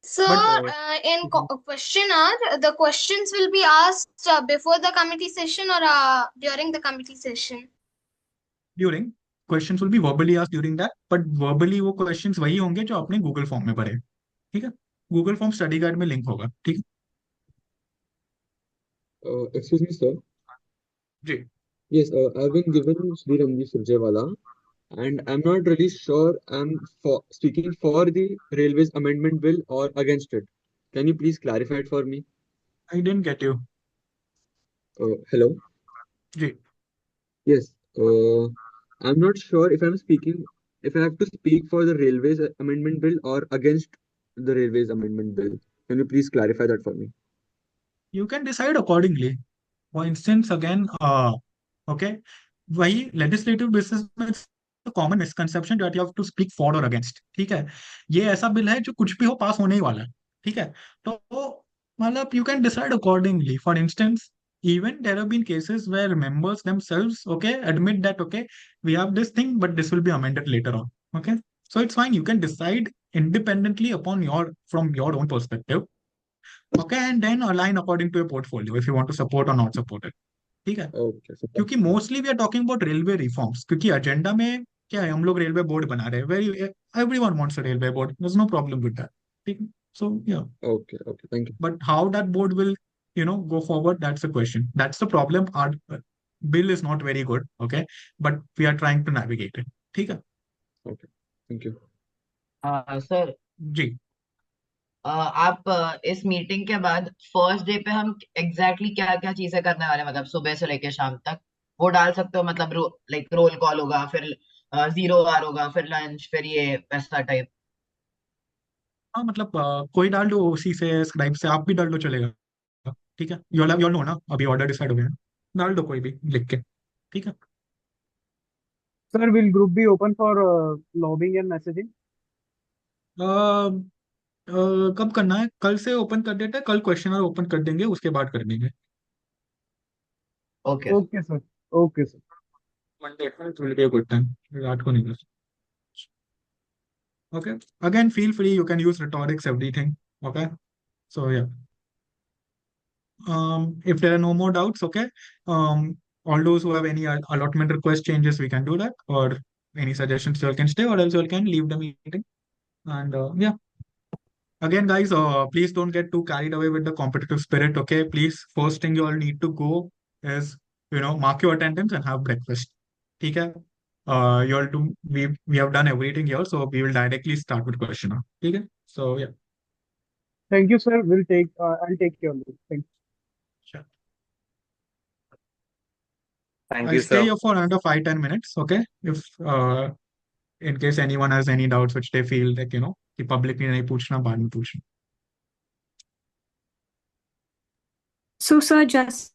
So, but in question hour, the questions will be asked before the committee session or during the committee session? During, questions will be verbally asked during that, but verbally वो questions वही होंगे जो आपने Google form में भरे, ठीक है। Google form study guide में लिंक होगा, ठीक है। Excuse me, sir. जी, Yes, I've been given Sri Ramji Surjewala, and I'm not really sure I'm speaking for the Railways Amendment Bill or against it. Can you please clarify it for me? I didn't get you. Hello? जी, Yes, I'm not sure if if I have to speak for the Railways Amendment Bill or against the Railways Amendment Bill. Can you please clarify that for me? you can decide accordingly. For instance, again, okay, वही legislative basis में common misconception that you have to speak for और against, ठीक है। ये ऐसा bill है जो कुछ भी हो पास होने ही वाला है, ठीक है। तो मतलब you can decide accordingly. For instance, even there have been cases where members themselves, okay, admit that, okay, we have this thing but this will be amended later on, okay। So it's fine, you can decide independently upon from your own perspective, okay, and then align according to your portfolio if you want to support or not support it, ठीक है। Okay, so क्योंकि mostly we are talking about railway reforms, क्योंकि agenda में क्या है, हम लोग railway board बना रहे हैं, very everyone wants a railway board, there is no problem with that, ठीक है। So yeah, okay, okay, thank you. But how that board will go forward, that's the question, that's the problem। Our bill is not very good, okay, but we are trying to navigate it, ठीक है। Okay, thank you. Sir, जी, आप इस meeting के बाद first day पे हम exactly क्या क्या चीजें करने वाले हैं, मतलब सुबह से लेके शाम तक वो डाल सकते हो, मतलब लाइक रोल कॉल होगा, फिर 0 आवर होगा, फिर लंच, फिर ये वैसा टाइप। हाँ मतलब कोई डाल दो उसी से, स्क्राइब से आप भी डाल दो, चलेगा, ठीक है। यू ऑल नो ना, अभी ऑर्डर डिसाइड हो गया है, डाल दो कोई भी लिख के, ठीक है। Sir, will group be open for lobbying and messaging? कब करना है, कल से ओपन कर देते हैं, कल क्वेश्चनर ओपन कर देंगे, उसके बाद कर देंगे। Okay. Okay, sir. Okay, sir. Monday will be a good time, रात को नहीं कर। Okay, again feel free, you can use rhetorics, everything, okay. So yeah, if there are no more doubts, okay, all those who have any allotment request changes, we can do that, or any suggestions, you all can stay, or else you all can leave the meeting, and yeah. again, guys, please don't get too carried away with the competitive spirit. Okay, please. First thing you all need to go is mark your attendance and have breakfast. Okay. You all do. We have done everything here, so we will directly start with question now. Okay. So yeah, Thank you, sir. I'll take your lead. Thank you. sure. Thank I'll you, stay sir. here for another 5-10 minutes. Okay. If in case anyone has any doubts which they feel like कि publicly नहीं पूछना बाद में पूछना. So, sir, just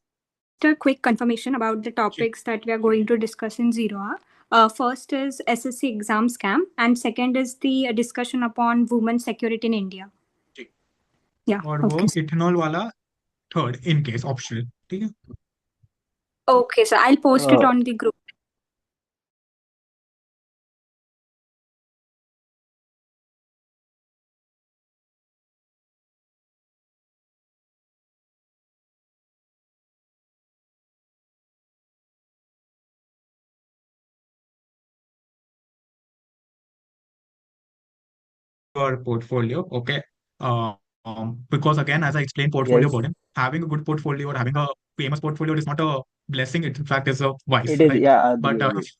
a quick confirmation about the ji. topics that we are going to discuss in Zero Hour. First is SSC exam scam, and second is the discussion upon women's security in India. Ji. Yeah. और वो Okay. Ethanol वाला third in case optional. ठीक है. Okay, sir. I'll post it Uh, on the group. Your portfolio, okay? Because again, as I explained, portfolio Yes, burden, having a good portfolio or having a famous portfolio is not a blessing. It in fact is a vice, it is. right? Yeah, But agree, agree.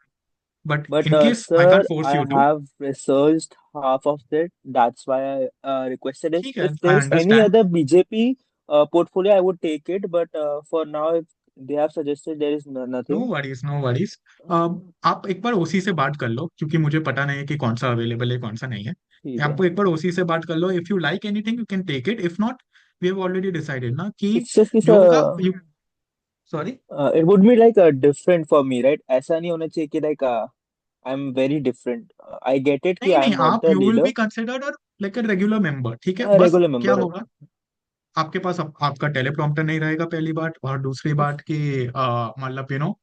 but But in case I sir, can't force I you to, have researched half of it. That's why I requested it. ठीक है, If I there is any understand. other BJP portfolio, I would take it. But for now, if they have suggested there is no nothing. Worries no worries. आप एक बार ओसी से बात कर लो क्योंकि मुझे पता नहीं है कि कौन सा अवेलेबल है कौन सा नहीं है. ठीक है. आपको एक बार ओसी से बात कर लो. If you like anything you can take it. If not we have already decided ना कि It's just जो होगा you sorry. it would be like different for me, right? ऐसा नहीं होना चाहिए कि like I'm very different. I get it कि नहीं नहीं, I'm not आप the you will leader. Be considered और लाइक अ रेगुलर मेंबर. ठीक है. बस Regular क्या member. होगा, आपके पास आपका टेलीप्रॉम्प्टर नहीं रहेगा पहली बात. और दूसरी बात कि मतलब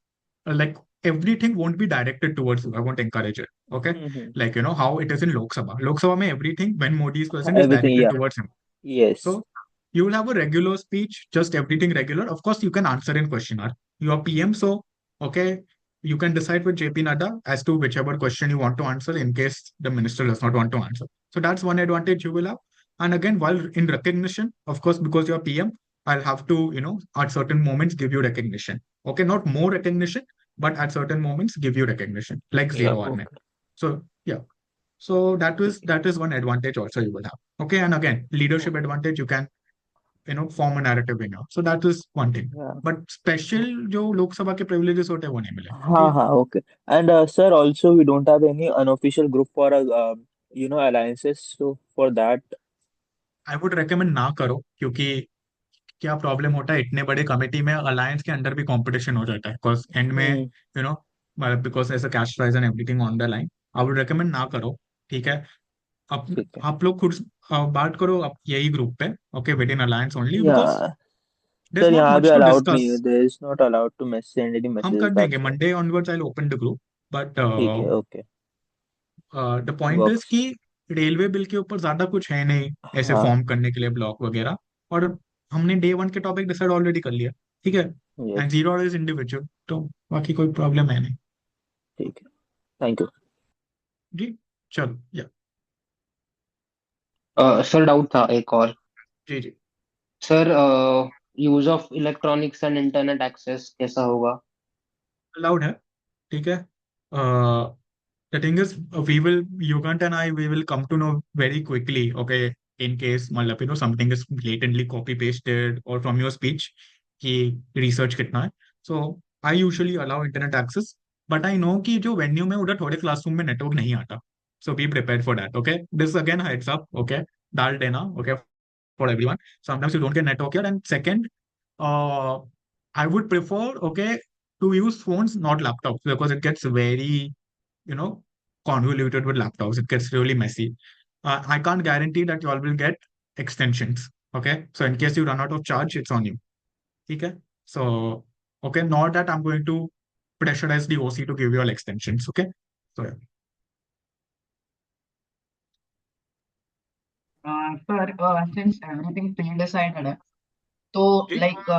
like everything won't be directed towards you. I won't encourage it. Okay. Mm-hmm. Like how it is in Lok Sabha. Lok Sabha mein everything when Modi is present is Everything, directed yeah. towards him. Yes. So you will have a regular speech, just everything regular. Of course, you can answer in question hour. You are PM, so okay, you can decide with JP Nadda as to whichever question you want to answer in case the minister does not want to answer. So that's one advantage you will have. And again, while in recognition, of course, because you are PM, I'll have to, at certain moments give you recognition. Okay, not more recognition, but at certain moments give you recognition, like Yeah. zero hour. Okay. So yeah. So that is one advantage also you will have. Okay, and again, leadership advantage you can form a narrative in here. So that is one thing. Yeah. But special जो लोकसभा के privileges होते हैं वो नहीं मिलेंगे. ठीक हाँ है. हाँ okay. And sir, also we don't have any unofficial group for alliances. So for that, I would recommend ना करो क्योंकि क्या प्रॉब्लम होता है इतने बड़े कमेटी में अलायंस के अंदर भी कंपटीशन हो जाता है बिकॉज एंड में hmm, बिकॉज ऐसा cash prize and everything on the line. I would recommend ना करो. ठीक है. अब ठीक है. आप लोग खुद बात करो अब यही ग्रुप पे. Okay, within alliance only because Yeah. There Sir, is not यहाँ भी मच टू allowed नहीं है. Discuss. There is not allowed to send any हम messages. कर देंगे That's why. Monday onwards I open the group. But ठीक है. Okay. The point is Works. कि रेलवे बिल के ऊपर ज्यादा कुछ है नहीं ऐसे हाँ. फॉर्म करने के लिए ब्लॉक वगैरह. और हमने डे वन के टॉपिक डिसाइड ऑलरेडी कर लिया. ठीक है. Yes. And zero is individual तो बाकी कोई प्रॉब्लम है नहीं. ठीक है. Thank you. जी. चलो या सर डाउट था एक और. जी जी. Sir use of electronics and internet access कैसा होगा? अलाउड है. ठीक है. the thing is Yugant and I we will come to know very quickly. Okay, in case मतलब something is blatantly copy pasted or from your speech कि research कितना है. So I usually allow internet access, but I know कि जो venue में उधर थोड़े classroom में network नहीं आता. So be prepared for that. Okay, this again heads up. Okay, डाल देना. Okay, for everyone. Sometimes you don't get network here. And second, uh, I would prefer okay to use phones, not laptops, because it gets very you know, convoluted with laptops. It gets really messy. I can't guarantee that you all will get extensions. Okay. So in case you run out of charge, it's on you. Okay. So, okay. Not that I'm going to pressurize the OC to give you all extensions. Okay. So, yeah. Sir, since everything pre-decided है, तो जी. like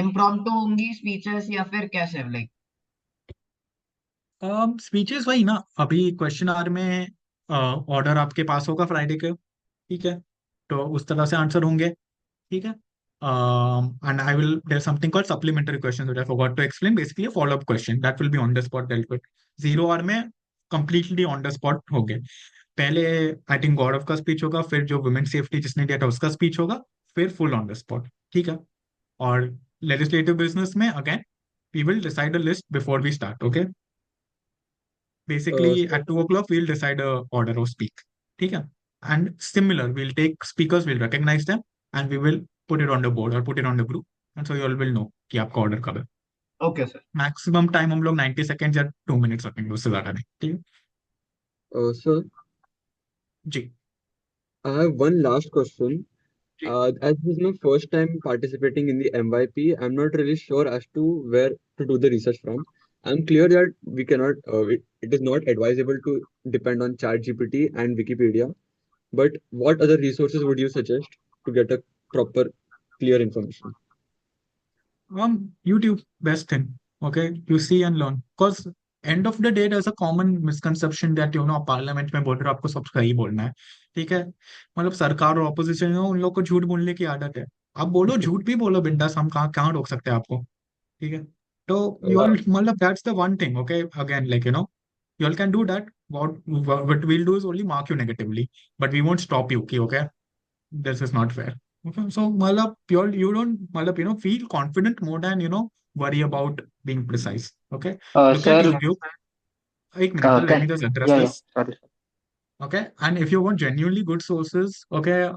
impromptu होंगी speeches या फिर कैसे like? Speeches वही ना. अभी question our में ऑर्डर आपके पास होगा फ्राइडे के. ठीक है, तो उस तरह से आंसर होंगे। ठीक है, and I will there's something called supplementary questions which I forgot to explain. Basically a follow up question that will be on the spot dealt with. 0 hour में completely on the spot हो गए। पहले I think गौरव का speech होगा, फिर जो women safety जिसने दिया था उसका स्पीच होगा, फिर फुल ऑन द स्पॉट। ठीक है, और लेजिस्लेटिव बिजनेस में again we will decide a list before we start. Okay, basically So, at 2 o'clock we'll decide a order of speak। ठीक है, and similar we'll take speakers, we'll recognize them and we will put it on the board or put it on the group, and so you all will know कि आपका order कब है। Okay, sir. Maximum time हम लोग 90 second या 2 minutes रखेंगे, उससे ज्यादा नहीं। ठीक sir, है जी। I have one last question. जी As this is my first time participating in the MYP, I'm not really sure as to where to do the research from. I'm clear that we cannot, it is not advisable to depend on ChatGPT and Wikipedia. But what other resources would you suggest to get a proper, clear information? YouTube, best thing. Okay, you see and learn. Because end of the day, there's a common misconception that parliament में बोल रहे हो आपको सब सही बोलना है। ठीक है, मतलब सरकार और ऑपोजिशन उन लोग को झूठ बोलने की आदत है। आप बोलो, झूठ भी बोलो बिंदास, हम कहाँ कहाँ रोक सकते हैं आपको। ठीक है, तो यू Uh, ऑल मतलब that's the one thing. Okay, again like you all can do that. What we'll do is only mark you negatively, but we won't stop you. Okay, this is not fair। Okay, so malab you don't malab feel confident more than worry about being precise। Okay, look at Sir, YouTube। एक minute, let me can just address yeah, yeah, this। sorry. Okay, and if you want genuinely good sources, okay,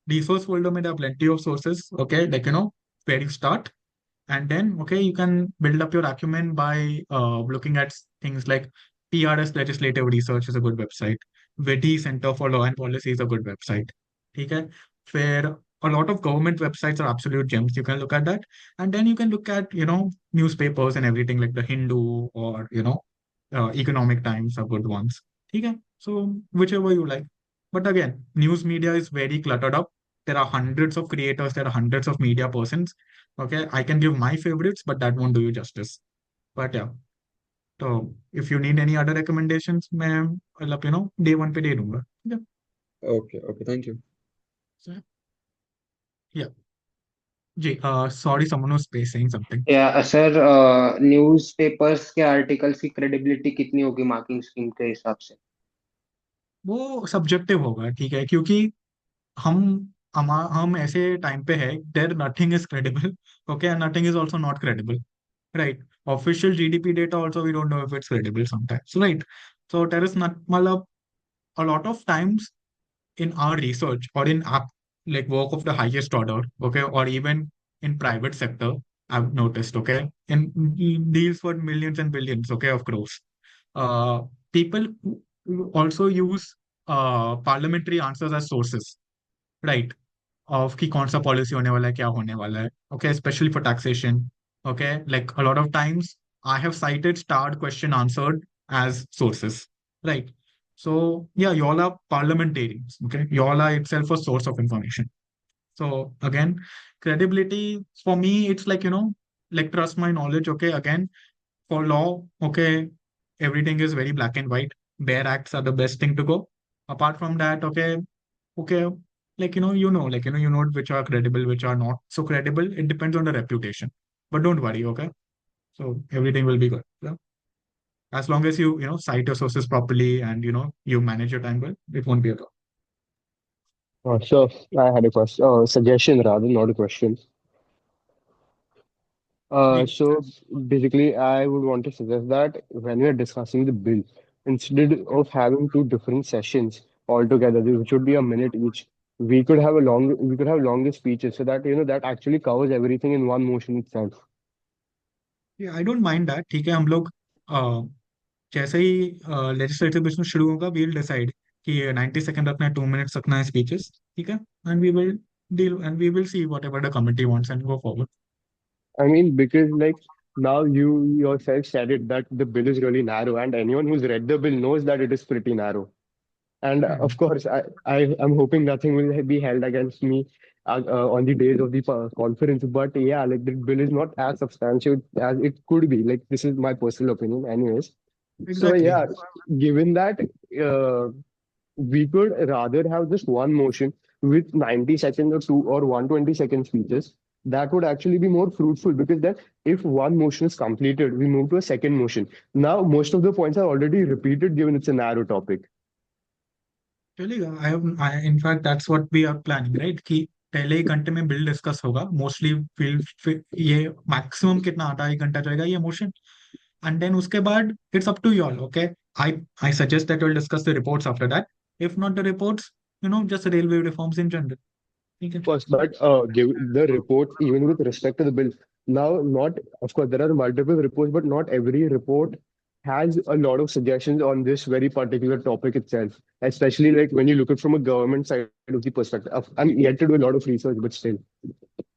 resource folder में there are plenty of sources। Okay, like where you start, and then okay you can build up your acumen by looking at things like PRS Legislative Research is a good website, VIDI Center for Law and Policy is a good website। ठीक है, where a lot of government websites are absolute gems, you can look at that, and then you can look at newspapers and everything like the Hindu or Economic Times are good ones। ठीक है, so whichever you like, but again news media is very cluttered up। There are hundreds of creators, there are hundreds of media persons। Okay, I can give my favorites, but that won't do you justice। But yeah, so if you need any other recommendations, मैं मतलब day one पे दे दूंगा। Yeah, okay, thank you. so, yeah, जी, sorry, someone was saying something। Yeah, sir, newspapers के articles की credibility कितनी होगी marking scheme के हिसाब से? वो सब्जेक्टिव होगा। ठीक है, क्योंकि हम हम ऐसे टाइम पे है, there nothing is credible. Okay, and nothing is also not credible. Right, official GDP data also we don't know if it's credible sometimes. Right, so there is not मतलब a lot of times in our research or in like work of the highest order, okay, or even in private sector, I've noticed, okay, in deals for millions and billions, okay, of crores, uh, people who also use parliamentary answers as sources, right? Of कि कौन सा policy होने वाला है, क्या होने वाला है। Okay, especially for taxation। Okay, like a lot of times I have cited starred question answered as sources, right? So yeah, you all are parliamentarians। Okay, you all are itself a source of information। So again, credibility for me, it's like trust my knowledge। Okay, again, for law, okay, everything is very black and white, bare acts are the best thing to go। Apart from that, okay, like which are credible, which are not so credible, it depends on the reputation, but don't worry। Okay, so everything will be good। Yeah? As long as you cite your sources properly and you manage your time well, it won't be a problem। So I had a question, suggestion rather, not a question. जी So basically, I would want to suggest that when we are discussing the bill, instead of having two different sessions altogether, which would be a minute each, we could have longer speeches so that that actually covers everything in one motion itself. I don't mind that. ठीक है, हम लोग जैसे ही legislative business शुरू होगा, we will decide कि 90 second रखना है, 2 मिनट्स रखना है स्पीचेस। ठीक है, and we will deal and we will see whatever the committee wants and go forward। I mean, because like now you yourself said it that the bill is really narrow, and anyone who's read the bill knows that it is pretty narrow. And of course, I am hoping nothing will be held against me on the days of the conference. But yeah, like the bill is not as substantial as it could be. Like this is my personal opinion, anyways. So Exactly। yeah, given that, uh, we could rather have just one motion with 90 seconds or two or 120-second speeches. That would actually be more fruitful, because then if one motion is completed, we move to a second motion. Now, most of the points are already repeated given it's a narrow topic. चलेगा in fact that's what we are planning, right? कि पहले 1 घंटे में bill discuss होगा mostly. फिर ये maximum कितना आधा 1 घंटा चलेगा ये मोशन, and then उसके बाद it's up to you all, okay? I suggest that we'll discuss the reports after that. If not the reports, just railway reforms in general. ठीक है? First, but give the report even with respect to the bill. Now, not of course there are multiple reports, but not every report has a lot of suggestions on this very particular topic itself. Especially like when you look at from a government side of the perspective. I'm yet to do a lot of research, but still.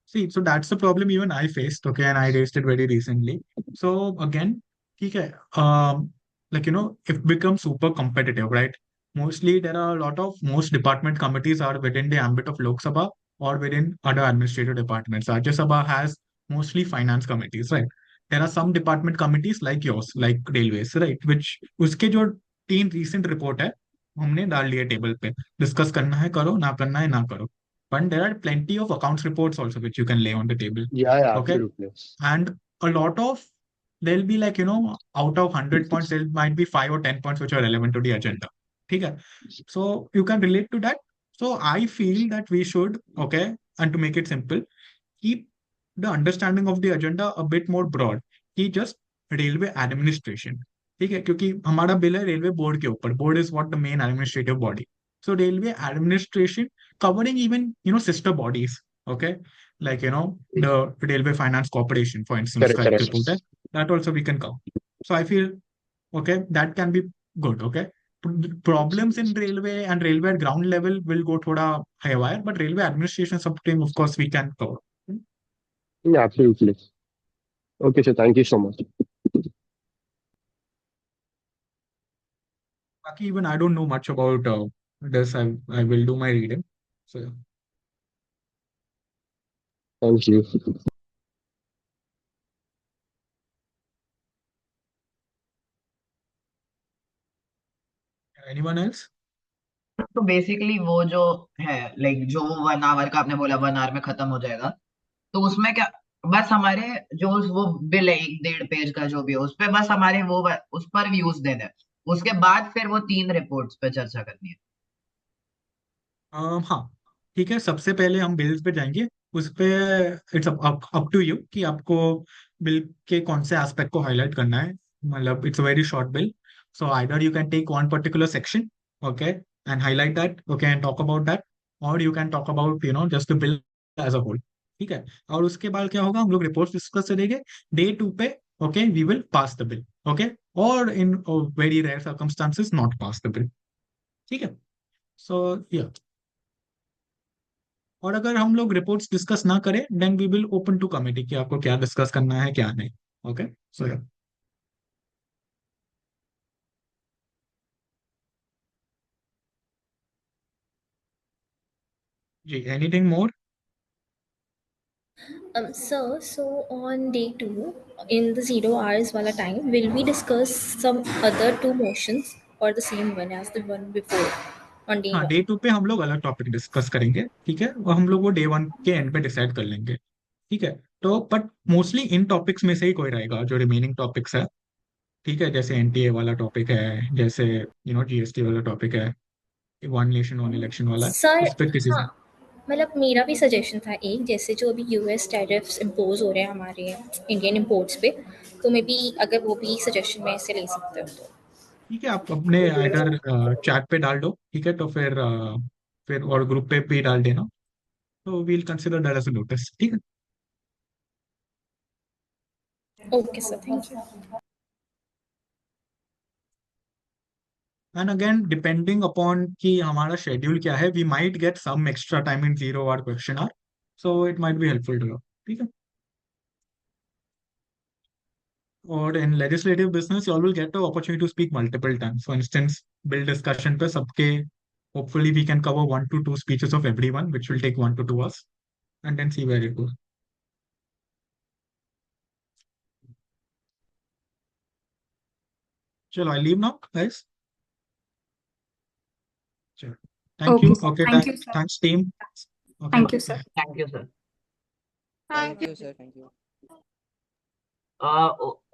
See, so that's the problem even I faced, okay, and I raised it very recently. So again, ठीक है, like it becomes super competitive, right? Mostly there are a lot of most department committees are within the ambit of Lok Sabha or within other administrative departments. Rajya Sabha has mostly finance committees, right? There are some department committees like yours, like railways, right? Which उसके जो 3 recent report है हमने डाल दिए table पे, discuss करना है करो, ना करना है ना करो. But there are plenty of accounts reports also which you can lay on the table. Yeah, Okay. absolutely. And a lot of, there'll be like, out of 100 points, there might be 5 or 10 points which are relevant to the agenda. Okay. So you can relate to that. So I feel that we should, okay, and to make it simple, keep the understanding of the agenda a bit more broad कि just railway administration. ठीक है, क्योंकि हमारा bill है railway board के ऊपर. Board is what the main administrative body. So railway administration covering even sister bodies, okay, like the railway finance corporation, for instance, Correct, का एक correct. report है, that also we can cover. So I feel okay, that can be good. Okay, problems in railway and railway at ground level will go thoda haywire, but railway administration something of course we can cover. Yeah, absolutely. Okay, so thank you so much. Baki, even I don't know much about this. I will do my reading. So yeah. Thank you. Anyone else? तो basically वो जो है like जो 1 our का आपने बोला 1 our में खत्म हो जाएगा, तो उसमें क्या बस हमारे जो वो बिल है 1-1.5 पेज का जो भी है उस पे बस हमारे वो उस पर व्यूज देने हैं। उसके बाद फिर वो 3 रिपोर्ट्स पे चर्चा करनी है। हाँ, ठीक है, सबसे पहले हम बिल्स पे जाएंगे। उस पे इट्स अप टू यू कि आपको बिल के कौन से एस्पेक्ट को हाईलाइट करना है. मतलब it's a very short bill, so either you can take one particular section, okay, and highlight that, okay, and talk about that, और you can talk about just the bill as a whole. ठीक है, और उसके बाद क्या होगा, हम लोग रिपोर्ट डिस्कस करेंगे डे 2 पे. Okay, we will pass the bill, okay, और in very rare circumstances not pass the bill. ठीक है, सो या, और अगर हम लोग रिपोर्ट्स डिस्कस ना करें then we will open to committee कि आपको क्या डिस्कस करना है क्या नहीं. Okay, so yeah. जी, anything more? Sir, so on day 2, in the 0 hours wala time, will we discuss some other two motions or the same one as the one before on day हाँ, 1? Day 2 पे हम लोग अलग topic discuss करेंगे. ठीक है, और हम लोग वो डे 1 के एंड पे डिसाइड कर लेंगे. ठीक है, तो बट मोस्टली इन टॉपिक्स में से ही कोई रहेगा जो रिमेनिंग टॉपिक्स है. ठीक है, जैसे एनटीए वाला टॉपिक है, जैसे जीएसटी वाला टॉपिक है, वन नेशन वन इलेक्शन वाला है, सर, उस पर किसी से. हाँ, मतलब मेरा भी सजेशन था एक, जैसे जो अभी यूएस टैरिफ्स इम्पोज हो रहे हैं हमारे इंडियन इम्पोर्ट्स पे, तो मे बी अगर वो भी सजेशन में से ले सकते हो तो. ठीक है, आप अपने इधर चैट पे डाल दो. ठीक है, तो फिर और ग्रुप पे भी डाल देना. तो we'll consider that as a notice. ठीक है. Okay sir, thank you. And again depending upon कि हमारा शेड्यूल क्या है, we might get some extra time in 0 hour question hour, so it might be helpful to you. ठीक है, और in legislative business you all will get the opportunity to speak multiple times. For instance bill discussion पे सबके hopefully we can cover 1 to 2 speeches of everyone which will take 1 to 2 hours, and then see where it goes. Shall I leave now, guys? Sure. Thank you. sir. Okay, Thank you, sir. thanks, team. Okay. Thank you, sir. Thank you, sir. Thank you, sir. Thank you.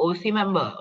OC member,